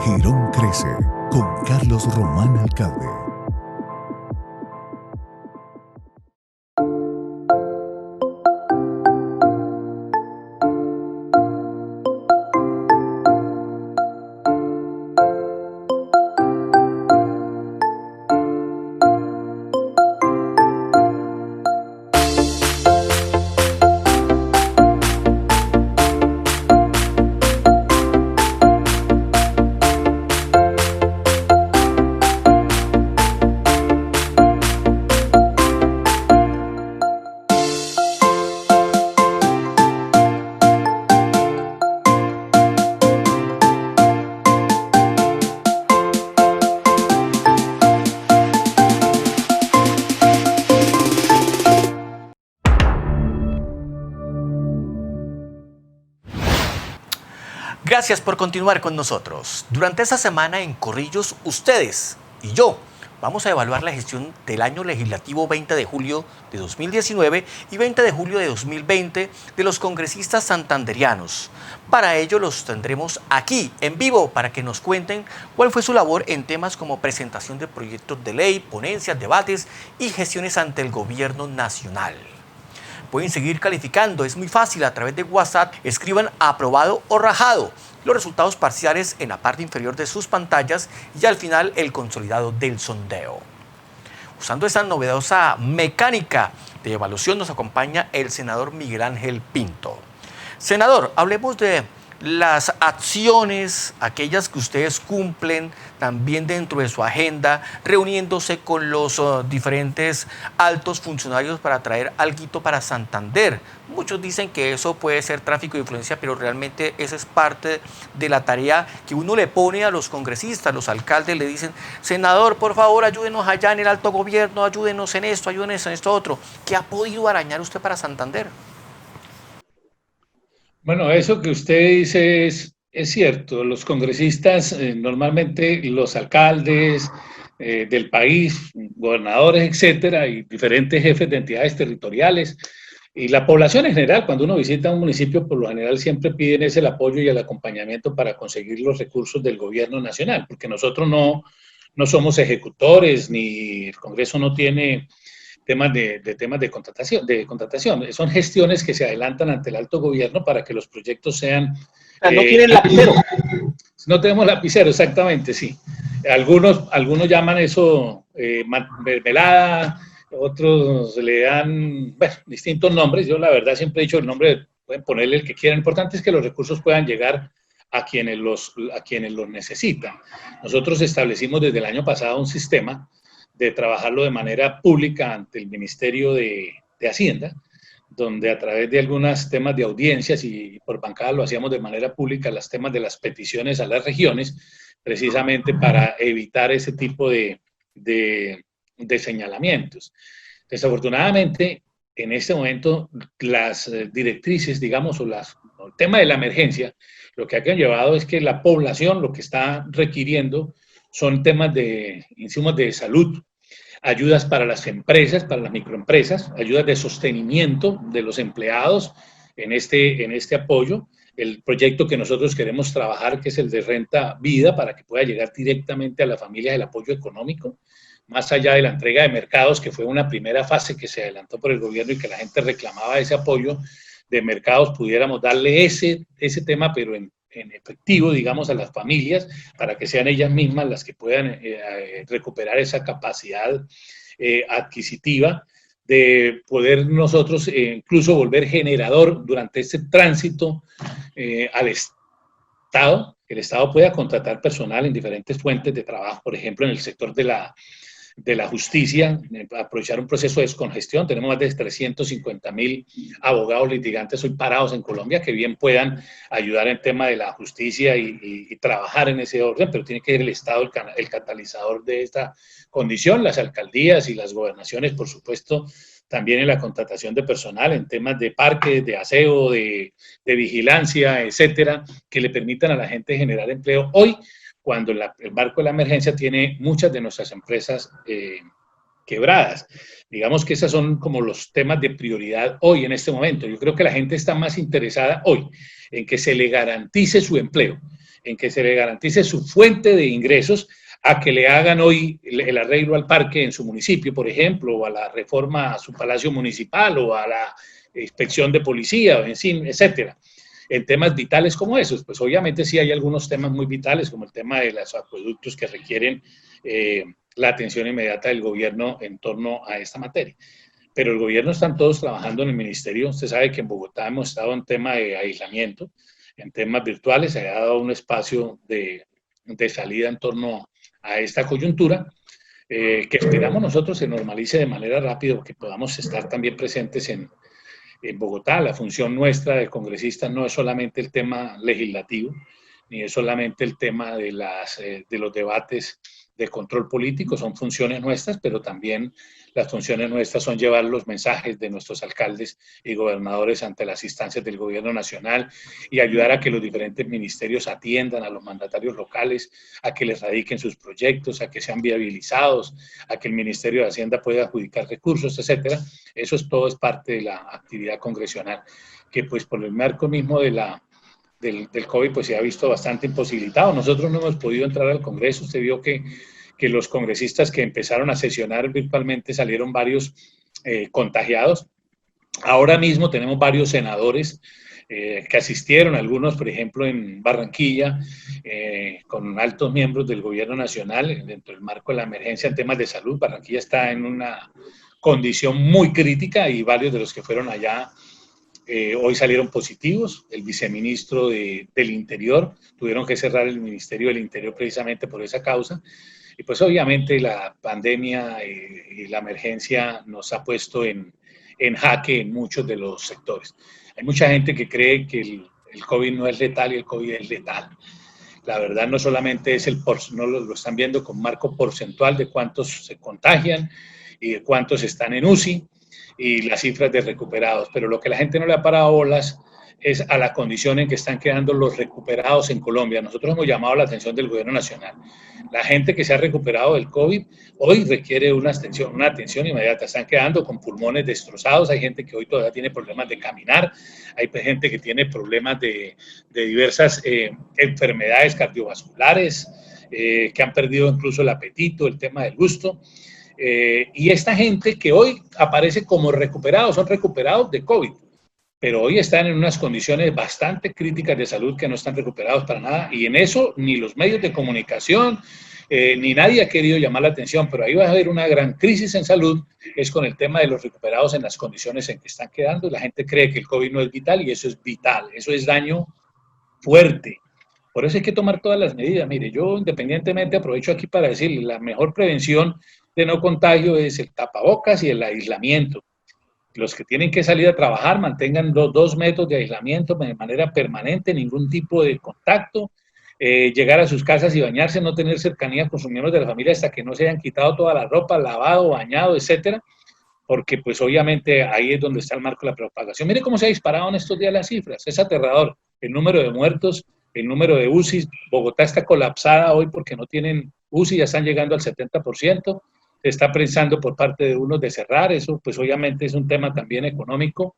Girón crece con Carlos Román Alcalde. Gracias por continuar con nosotros. Durante esta semana en Corrillos, ustedes y yo vamos a evaluar la gestión del año legislativo 20 de julio de 2019 y 20 de julio de 2020 de los congresistas santanderianos. Para ello los tendremos aquí en vivo para que nos cuenten cuál fue su labor en temas como presentación de proyectos de ley, ponencias, debates y gestiones ante el gobierno nacional. Pueden seguir calificando, es muy fácil, a través de WhatsApp, escriban aprobado o rajado, los resultados parciales en la parte inferior de sus pantallas y al final el consolidado del sondeo. Usando esta novedosa mecánica de evaluación nos acompaña el senador Miguel Ángel Pinto. Senador, hablemos de las acciones, aquellas que ustedes cumplen también dentro de su agenda, reuniéndose con los diferentes altos funcionarios para traer alguito para Santander. Muchos dicen que eso puede ser tráfico de influencia, pero realmente esa es parte de la tarea que uno le pone a los congresistas, los alcaldes le dicen, senador, por favor, ayúdenos allá en el alto gobierno, ayúdenos en esto, ayúdenos en esto otro. ¿Qué ha podido arañar usted para Santander? Bueno, eso que usted dice es cierto. Los congresistas, normalmente los alcaldes del país, gobernadores, etcétera, y diferentes jefes de entidades territoriales, y la población en general, cuando uno visita un municipio, por lo general siempre piden ese el apoyo y el acompañamiento para conseguir los recursos del gobierno nacional, porque nosotros no somos ejecutores, ni el Congreso no tiene temas de contratación. Son gestiones que se adelantan ante el alto gobierno para que los proyectos sean... O sea, no tienen lapicero. No tenemos lapicero, exactamente, sí. Algunos llaman eso mermelada, otros le dan distintos nombres. Yo la verdad siempre he dicho el nombre, pueden ponerle el que quieran. Lo importante es que los recursos puedan llegar a quienes los necesitan. Nosotros establecimos desde el año pasado un sistema de trabajarlo de manera pública ante el Ministerio de Hacienda, donde a través de algunos temas de audiencias y por bancada lo hacíamos de manera pública, los temas de las peticiones a las regiones, precisamente para evitar ese tipo de señalamientos. Desafortunadamente, en este momento, las directrices, digamos, el tema de la emergencia, lo que ha llevado es que la población lo que está requiriendo son temas de insumos de salud, ayudas para las empresas, para las microempresas, ayudas de sostenimiento de los empleados en este apoyo. El proyecto que nosotros queremos trabajar, que es el de Renta Vida, para que pueda llegar directamente a las familias el apoyo económico, más allá de la entrega de mercados, que fue una primera fase que se adelantó por el gobierno y que la gente reclamaba ese apoyo de mercados, pudiéramos darle ese tema, pero en efectivo, digamos, a las familias, para que sean ellas mismas las que puedan recuperar esa capacidad adquisitiva de poder nosotros incluso volver generador durante este tránsito al Estado, que el Estado pueda contratar personal en diferentes fuentes de trabajo, por ejemplo, en el sector de la justicia, aprovechar un proceso de descongestión. Tenemos más de 350.000 abogados litigantes hoy parados en Colombia que bien puedan ayudar en tema de la justicia y trabajar en ese orden, pero tiene que ser el Estado el catalizador de esta condición, las alcaldías y las gobernaciones, por supuesto, también en la contratación de personal, en temas de parques, de aseo, de vigilancia, etcétera, que le permitan a la gente generar empleo hoy, cuando el marco de la emergencia tiene muchas de nuestras empresas quebradas. Digamos que esos son como los temas de prioridad hoy, en este momento. Yo creo que la gente está más interesada hoy en que se le garantice su empleo, en que se le garantice su fuente de ingresos, a que le hagan hoy el arreglo al parque en su municipio, por ejemplo, o a la reforma a su palacio municipal, o a la inspección de policía, en fin, etcétera. En temas vitales como esos, pues obviamente sí hay algunos temas muy vitales, como el tema de los acueductos que requieren la atención inmediata del gobierno en torno a esta materia. Pero el gobierno están todos trabajando en el ministerio. Usted sabe que en Bogotá hemos estado en tema de aislamiento, en temas virtuales, se ha dado un espacio de salida en torno a esta coyuntura, que esperamos nosotros se normalice de manera rápida, que podamos estar también presentes en Bogotá. La función nuestra de congresistas no es solamente el tema legislativo, ni es solamente el tema de los debates de control político, son funciones nuestras, pero también las funciones nuestras son llevar los mensajes de nuestros alcaldes y gobernadores ante las instancias del gobierno nacional y ayudar a que los diferentes ministerios atiendan a los mandatarios locales, a que les radiquen sus proyectos, a que sean viabilizados, a que el Ministerio de Hacienda pueda adjudicar recursos, etcétera. Eso todo es parte de la actividad congresional, que pues por el marco mismo del COVID pues se ha visto bastante imposibilitado. Nosotros no hemos podido entrar al Congreso. Usted vio que los congresistas que empezaron a sesionar virtualmente salieron varios contagiados. Ahora mismo tenemos varios senadores que asistieron, algunos por ejemplo en Barranquilla, con altos miembros del gobierno nacional dentro del marco de la emergencia en temas de salud. Barranquilla está en una condición muy crítica y varios de los que fueron allá hoy salieron positivos. El viceministro del Interior, tuvieron que cerrar el Ministerio del Interior precisamente por esa causa. Y pues obviamente la pandemia y la emergencia nos ha puesto en jaque en muchos de los sectores. Hay mucha gente que cree que el COVID no es letal y el COVID es letal. La verdad no solamente es no lo están viendo con marco porcentual de cuántos se contagian y de cuántos están en UCI, y las cifras de recuperados, pero lo que la gente no le ha parado bolas es a la condición en que están quedando los recuperados en Colombia. Nosotros hemos llamado la atención del gobierno nacional. La gente que se ha recuperado del COVID hoy requiere una atención inmediata. Están quedando con pulmones destrozados, hay gente que hoy todavía tiene problemas de caminar, hay gente que tiene problemas de diversas enfermedades cardiovasculares, que han perdido incluso el apetito, el tema del gusto. Y esta gente que hoy aparece como recuperados, son recuperados de COVID, pero hoy están en unas condiciones bastante críticas de salud que no están recuperados para nada, y en eso ni los medios de comunicación, ni nadie ha querido llamar la atención, pero ahí va a haber una gran crisis en salud, es con el tema de los recuperados en las condiciones en que están quedando. La gente cree que el COVID no es vital y eso es vital, eso es daño fuerte. Por eso hay que tomar todas las medidas. Mire, yo independientemente aprovecho aquí para decirle, la mejor prevención de no contagio es el tapabocas y el aislamiento. Los que tienen que salir a trabajar mantengan los 2 metros de aislamiento de manera permanente, ningún tipo de contacto, llegar a sus casas y bañarse, no tener cercanía con sus miembros de la familia hasta que no se hayan quitado toda la ropa, lavado, bañado, etcétera, porque pues obviamente ahí es donde está el marco de la propagación. Mire cómo se ha disparado en estos días las cifras, es aterrador, el número de muertos, el número de UCI. Bogotá está colapsada hoy porque no tienen UCI, ya están llegando al 70%, se está pensando por parte de unos de cerrar, eso pues obviamente es un tema también económico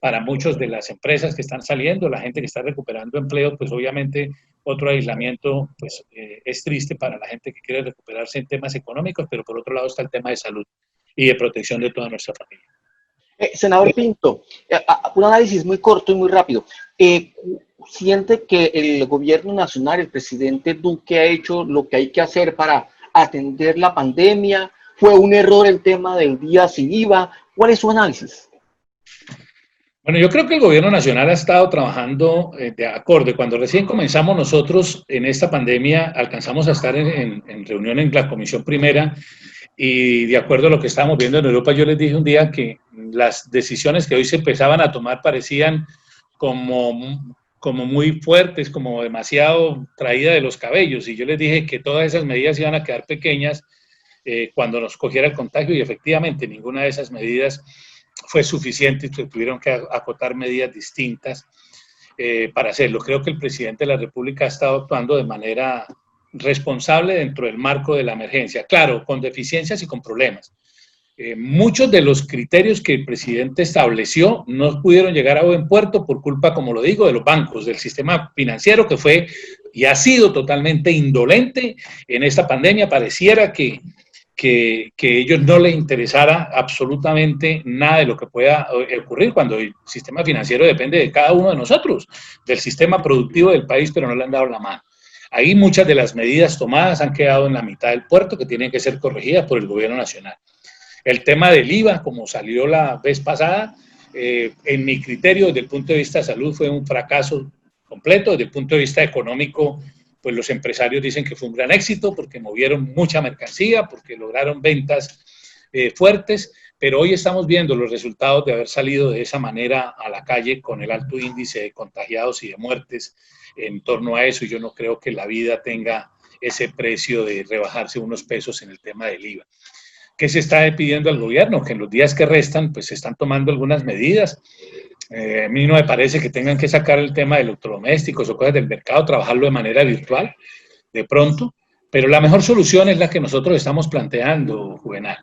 para muchos de las empresas que están saliendo, la gente que está recuperando empleo, pues obviamente otro aislamiento pues es triste para la gente que quiere recuperarse en temas económicos, pero por otro lado está el tema de salud y de protección de toda nuestra familia. Senador Pinto, un análisis muy corto y muy rápido. ¿Siente que el gobierno nacional, el presidente Duque, ha hecho lo que hay que hacer para atender la pandemia? ¿Fue un error el tema del día sin IVA? ¿Cuál es su análisis? Bueno, yo creo que el gobierno nacional ha estado trabajando de acorde. Cuando recién comenzamos nosotros en esta pandemia, alcanzamos a estar en reunión en la Comisión Primera y de acuerdo a lo que estábamos viendo en Europa, yo les dije un día que las decisiones que hoy se empezaban a tomar parecían como muy fuertes, como demasiado traída de los cabellos, y yo les dije que todas esas medidas iban a quedar pequeñas cuando nos cogiera el contagio, y efectivamente ninguna de esas medidas fue suficiente, tuvieron que acotar medidas distintas para hacerlo. Creo que el presidente de la República ha estado actuando de manera responsable dentro del marco de la emergencia, claro, con deficiencias y con problemas. Muchos de los criterios que el presidente estableció no pudieron llegar a buen puerto por culpa, como lo digo, de los bancos, del sistema financiero que fue y ha sido totalmente indolente en esta pandemia. Pareciera que ellos no les interesara absolutamente nada de lo que pueda ocurrir cuando el sistema financiero depende de cada uno de nosotros, del sistema productivo del país, pero no le han dado la mano. Ahí muchas de las medidas tomadas han quedado en la mitad del puerto que tienen que ser corregidas por el gobierno nacional. El tema del IVA, como salió la vez pasada, en mi criterio, desde el punto de vista de salud, fue un fracaso completo. Desde el punto de vista económico, pues los empresarios dicen que fue un gran éxito porque movieron mucha mercancía, porque lograron ventas fuertes, pero hoy estamos viendo los resultados de haber salido de esa manera a la calle con el alto índice de contagiados y de muertes en torno a eso, y yo no creo que la vida tenga ese precio de rebajarse unos pesos en el tema del IVA. ¿Qué se está pidiendo al gobierno? Que en los días que restan, pues se están tomando algunas medidas. A mí no me parece que tengan que sacar el tema de electrodomésticos o cosas del mercado, trabajarlo de manera virtual, de pronto, pero la mejor solución es la que nosotros estamos planteando, Juvenal,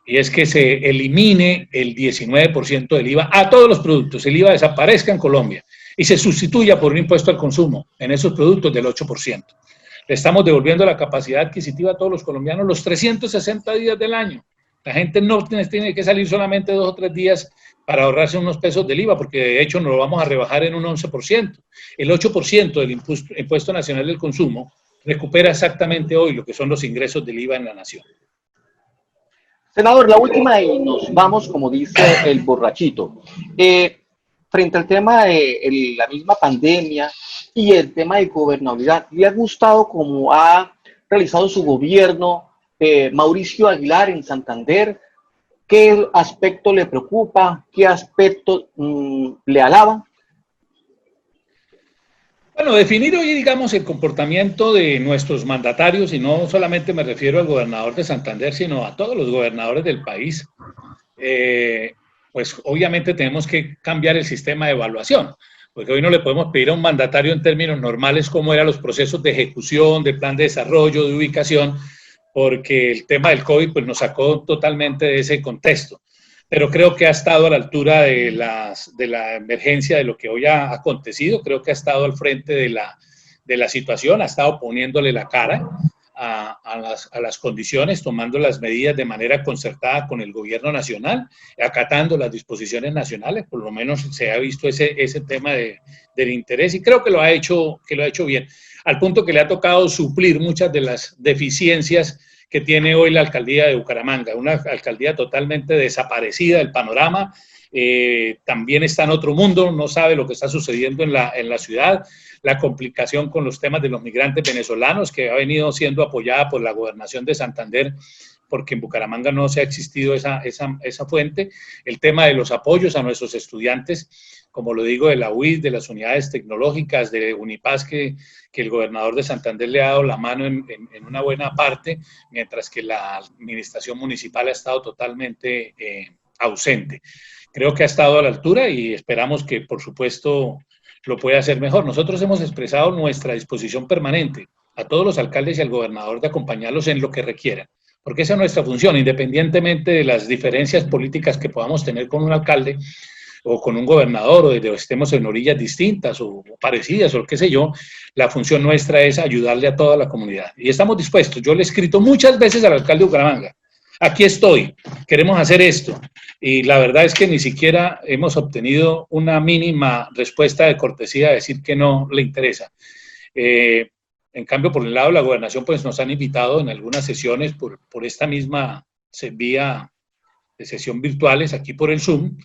y es que se elimine el 19% del IVA a todos los productos, el IVA desaparezca en Colombia y se sustituya por un impuesto al consumo en esos productos del 8%. Le estamos devolviendo la capacidad adquisitiva a todos los colombianos los 360 días del año. La gente no tiene que salir solamente 2 o 3 días para ahorrarse unos pesos del IVA, porque de hecho nos lo vamos a rebajar en un 11%. El 8% del Impuesto Nacional del Consumo recupera exactamente hoy lo que son los ingresos del IVA en la nación. Senador, la última y nos vamos, como dice el borrachito. Frente al tema de la misma pandemia y el tema de gobernabilidad, ¿le ha gustado cómo ha realizado su gobierno Mauricio Aguilar en Santander? ¿Qué aspecto le preocupa? ¿Qué aspecto le alaba? Bueno, definir hoy, digamos, el comportamiento de nuestros mandatarios, y no solamente me refiero al gobernador de Santander, sino a todos los gobernadores del país, pues obviamente tenemos que cambiar el sistema de evaluación, porque hoy no le podemos pedir a un mandatario en términos normales cómo eran los procesos de ejecución, de plan de desarrollo, de ubicación, porque el tema del COVID pues, nos sacó totalmente de ese contexto. Pero creo que ha estado a la altura de la emergencia, de lo que hoy ha acontecido. Creo que ha estado al frente de la situación, ha estado poniéndole la cara a las condiciones, tomando las medidas de manera concertada con el gobierno nacional, acatando las disposiciones nacionales. Por lo menos se ha visto ese tema del interés, y creo que lo ha hecho bien. al punto que le ha tocado suplir muchas de las deficiencias que tiene hoy la alcaldía de Bucaramanga, una alcaldía totalmente desaparecida del panorama, también está en otro mundo, no sabe lo que está sucediendo en la ciudad, la complicación con los temas de los migrantes venezolanos, que ha venido siendo apoyada por la Gobernación de Santander, porque en Bucaramanga no se ha existido esa fuente, el tema de los apoyos a nuestros estudiantes, como lo digo, de la UIS, de las unidades tecnológicas, de Unipaz, que el gobernador de Santander le ha dado la mano en una buena parte, mientras que la administración municipal ha estado totalmente ausente. Creo que ha estado a la altura y esperamos que, por supuesto, lo pueda hacer mejor. Nosotros hemos expresado nuestra disposición permanente a todos los alcaldes y al gobernador de acompañarlos en lo que requieran, porque esa es nuestra función, independientemente de las diferencias políticas que podamos tener con un alcalde o con un gobernador, o de estemos en orillas distintas o parecidas o qué sé yo, la función nuestra es ayudarle a toda la comunidad. Y estamos dispuestos. Yo le he escrito muchas veces al alcalde de Bucaramanga, aquí estoy, queremos hacer esto. Y la verdad es que ni siquiera hemos obtenido una mínima respuesta de cortesía de decir que no le interesa. En cambio, por el lado de la gobernación, pues nos han invitado en algunas sesiones por esta misma vía de sesión virtuales, aquí por el Zoom,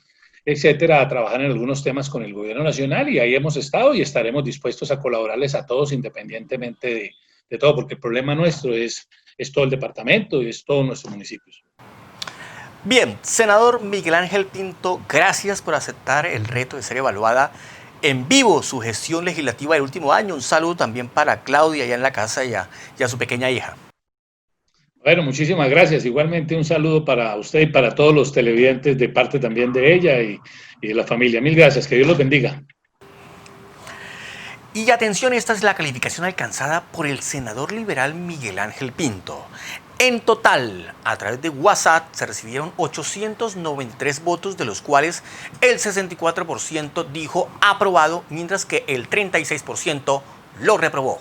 etcétera, a trabajar en algunos temas con el gobierno nacional, y ahí hemos estado y estaremos dispuestos a colaborarles a todos independientemente de todo, porque el problema nuestro es todo el departamento y es todos nuestros municipios. Bien, senador Miguel Ángel Pinto, gracias por aceptar el reto de ser evaluada en vivo su gestión legislativa del último año. Un saludo también para Claudia allá en la casa y a su pequeña hija. Bueno, muchísimas gracias. Igualmente un saludo para usted y para todos los televidentes de parte también de ella y de la familia. Mil gracias, que Dios los bendiga. Y atención, esta es la calificación alcanzada por el senador liberal Miguel Ángel Pinto. En total, a través de WhatsApp se recibieron 893 votos, de los cuales el 64% dijo aprobado, mientras que el 36% lo reprobó.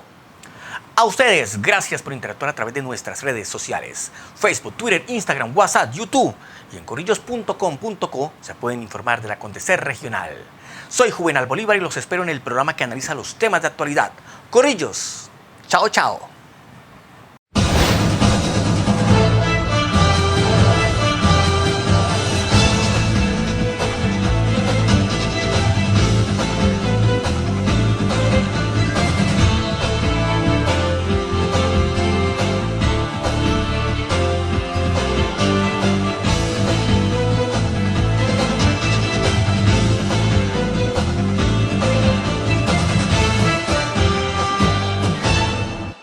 A ustedes, gracias por interactuar a través de nuestras redes sociales: Facebook, Twitter, Instagram, WhatsApp, YouTube, y en corrillos.com.co se pueden informar del acontecer regional. Soy Juvenal Bolívar y los espero en el programa que analiza los temas de actualidad. Corrillos, chao, chao.